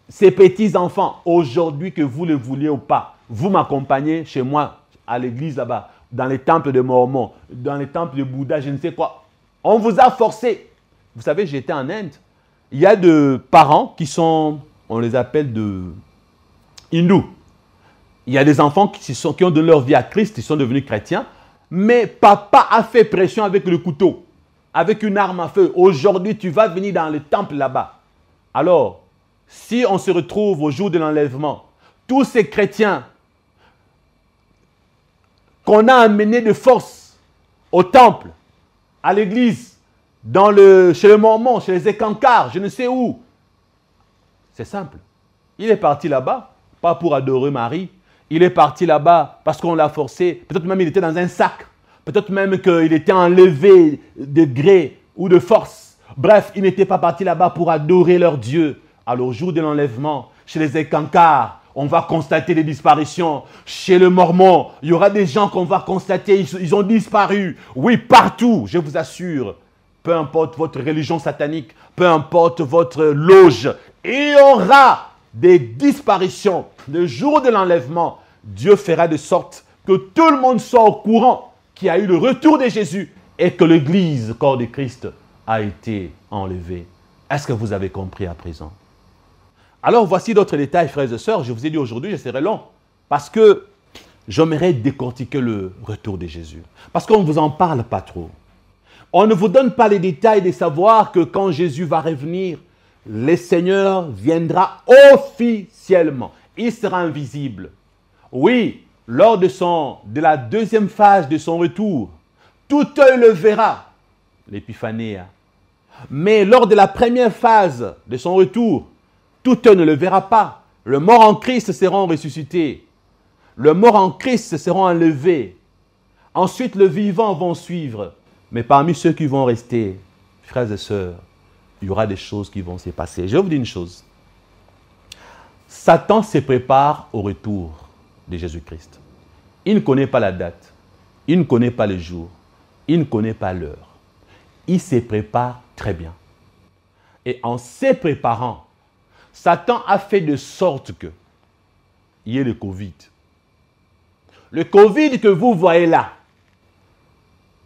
ses petits-enfants, aujourd'hui que vous le vouliez ou pas, vous m'accompagnez chez moi, à l'église là-bas, dans les temples de Mormons, dans les temples de Bouddha, je ne sais quoi. On vous a forcé. Vous savez, j'étais en Inde. Il y a des parents qui sont, on les appelle de hindous. Il y a des enfants qui ont donné leur vie à Christ, ils sont devenus chrétiens. Mais papa a fait pression avec le couteau, avec une arme à feu. Aujourd'hui, tu vas venir dans le temple là-bas. Alors, si on se retrouve au jour de l'enlèvement, tous ces chrétiens qu'on a amenés de force au temple, à l'église, chez les Mormons, chez les Écancars, je ne sais où. C'est simple. Il est parti là-bas, pas pour adorer Marie. Il est parti là-bas parce qu'on l'a forcé. Peut-être même il était dans un sac. Peut-être même qu'il était enlevé de gré ou de force. Bref, il n'était pas parti là-bas pour adorer leur Dieu. Alors, au jour de l'enlèvement, chez les Écancars, on va constater des disparitions. Chez le Mormon, il y aura des gens qu'on va constater, ils ont disparu. Oui, partout, je vous assure. peu importe votre religion satanique, peu importe votre loge, il y aura des disparitions. Le jour de l'enlèvement, Dieu fera de sorte que tout le monde soit au courant qu'il y a eu le retour de Jésus et que l'Église, corps de Christ, a été enlevée. Est-ce que vous avez compris à présent? Alors, voici d'autres détails, frères et sœurs. Je vous ai dit aujourd'hui, je serai long, parce que j'aimerais décortiquer le retour de Jésus. Parce qu'on ne vous en parle pas trop. On ne vous donne pas les détails de savoir que quand Jésus va revenir, le Seigneur viendra officiellement. Il sera invisible. Oui, lors de la deuxième phase de son retour, tout œil le verra, l'épiphanéa. Mais lors de la première phase de son retour, tout œil ne le verra pas. Les morts en Christ seront ressuscités. Les morts en Christ seront enlevés. Ensuite, les vivants vont suivre. Mais parmi ceux qui vont rester, frères et sœurs, il y aura des choses qui vont se passer. Je vais vous dire une chose. Satan se prépare au retour de Jésus-Christ. Il ne connaît pas la date. Il ne connaît pas le jour. Il ne connaît pas l'heure. Il se prépare très bien. Et en se préparant, Satan a fait de sorte que il y ait le Covid. Le Covid que vous voyez là,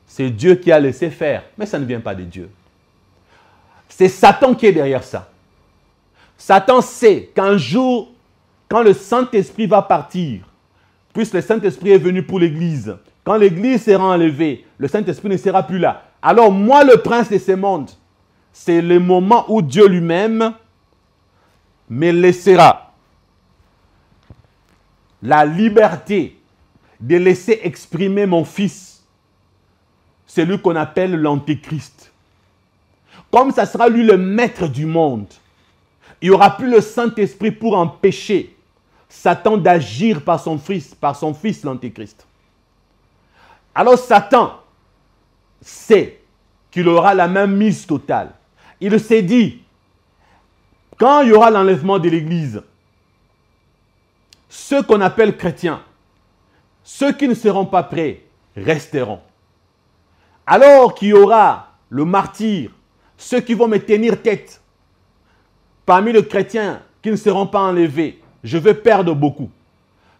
c'est Dieu qui a laissé faire, mais ça ne vient pas de Dieu. C'est Satan qui est derrière ça. Satan sait qu'un jour, quand le Saint-Esprit va partir, puisque le Saint-Esprit est venu pour l'Église, quand l'Église sera enlevée, le Saint-Esprit ne sera plus là. Alors moi, le prince de ce monde, c'est le moment où Dieu lui-même me laissera la liberté de laisser exprimer mon fils, celui qu'on appelle l'Antéchrist. Comme ça sera lui le maître du monde, il n'y aura plus le Saint-Esprit pour empêcher Satan d'agir par son fils l'Antéchrist. Alors Satan sait qu'il aura la même mise totale. Il s'est dit, quand il y aura l'enlèvement de l'Église, ceux qu'on appelle chrétiens, ceux qui ne seront pas prêts, resteront. Alors qu'il y aura le martyr, ceux qui vont me tenir tête, parmi les chrétiens qui ne seront pas enlevés, je vais perdre beaucoup.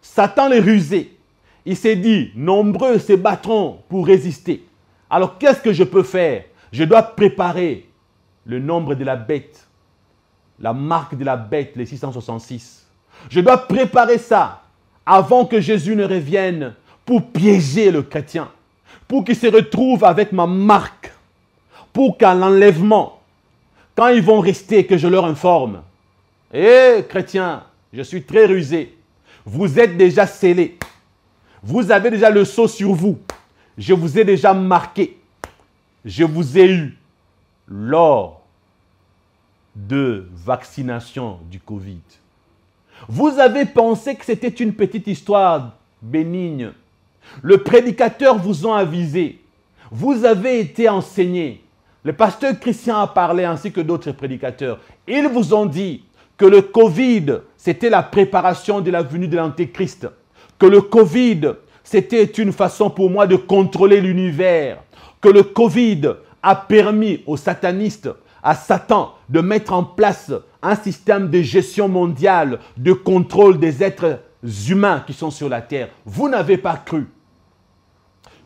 Satan les rusé. Il s'est dit, nombreux se battront pour résister. Alors qu'est-ce que je peux faire? Je dois préparer le nombre de la bête, la marque de la bête, les 666. Je dois préparer ça avant que Jésus ne revienne pour piéger le chrétien, pour qu'il se retrouve avec ma marque, pour qu'à l'enlèvement, quand ils vont rester, que je leur informe. Eh chrétiens, je suis très rusé. Vous êtes déjà scellés. Vous avez déjà le sceau sur vous. Je vous ai déjà marqué. Je vous ai eu lors de vaccination du Covid. Vous avez pensé que c'était une petite histoire bénigne. Le prédicateur vous a avisé. Vous avez été enseigné. Le pasteur Christian a parlé ainsi que d'autres prédicateurs. Ils vous ont dit que le Covid, c'était la préparation de la venue de l'Antéchrist. Que le Covid, c'était une façon pour moi de contrôler l'univers. Que le Covid a permis aux satanistes, à Satan, de mettre en place un système de gestion mondiale, de contrôle des êtres humains qui sont sur la terre. Vous n'avez pas cru.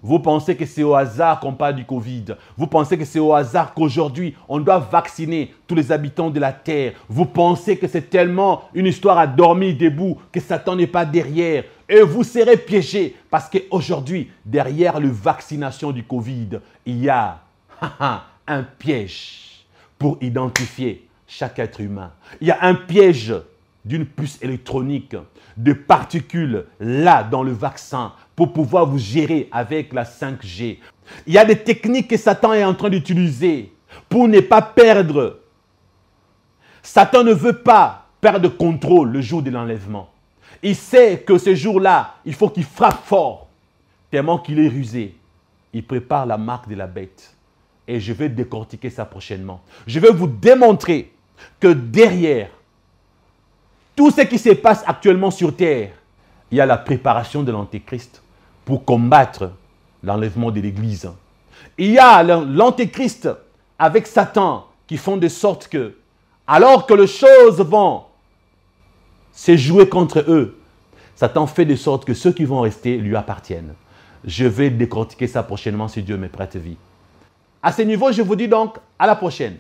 Vous pensez que c'est au hasard qu'on parle du Covid. Vous pensez que c'est au hasard qu'aujourd'hui, on doit vacciner tous les habitants de la terre. Vous pensez que c'est tellement une histoire à dormir debout que Satan n'est pas derrière. Et vous serez piégés parce qu'aujourd'hui, derrière la vaccination du Covid, il y a un piège pour identifier chaque être humain. Il y a un piège d'une puce électronique, de particules là dans le vaccin pour pouvoir vous gérer avec la 5G. Il y a des techniques que Satan est en train d'utiliser pour ne pas perdre. Satan ne veut pas perdre contrôle le jour de l'enlèvement. Il sait que ce jour-là, il faut qu'il frappe fort, tellement qu'il est rusé. Il prépare la marque de la bête. Et je vais décortiquer ça prochainement. Je vais vous démontrer que derrière tout ce qui se passe actuellement sur terre, il y a la préparation de l'Antéchrist pour combattre l'enlèvement de l'Église. Il y a l'Antéchrist avec Satan qui font de sorte que, alors que les choses vont se jouer contre eux, Satan fait de sorte que ceux qui vont rester lui appartiennent. Je vais décortiquer ça prochainement si Dieu me prête vie. À ce niveau, je vous dis donc à la prochaine.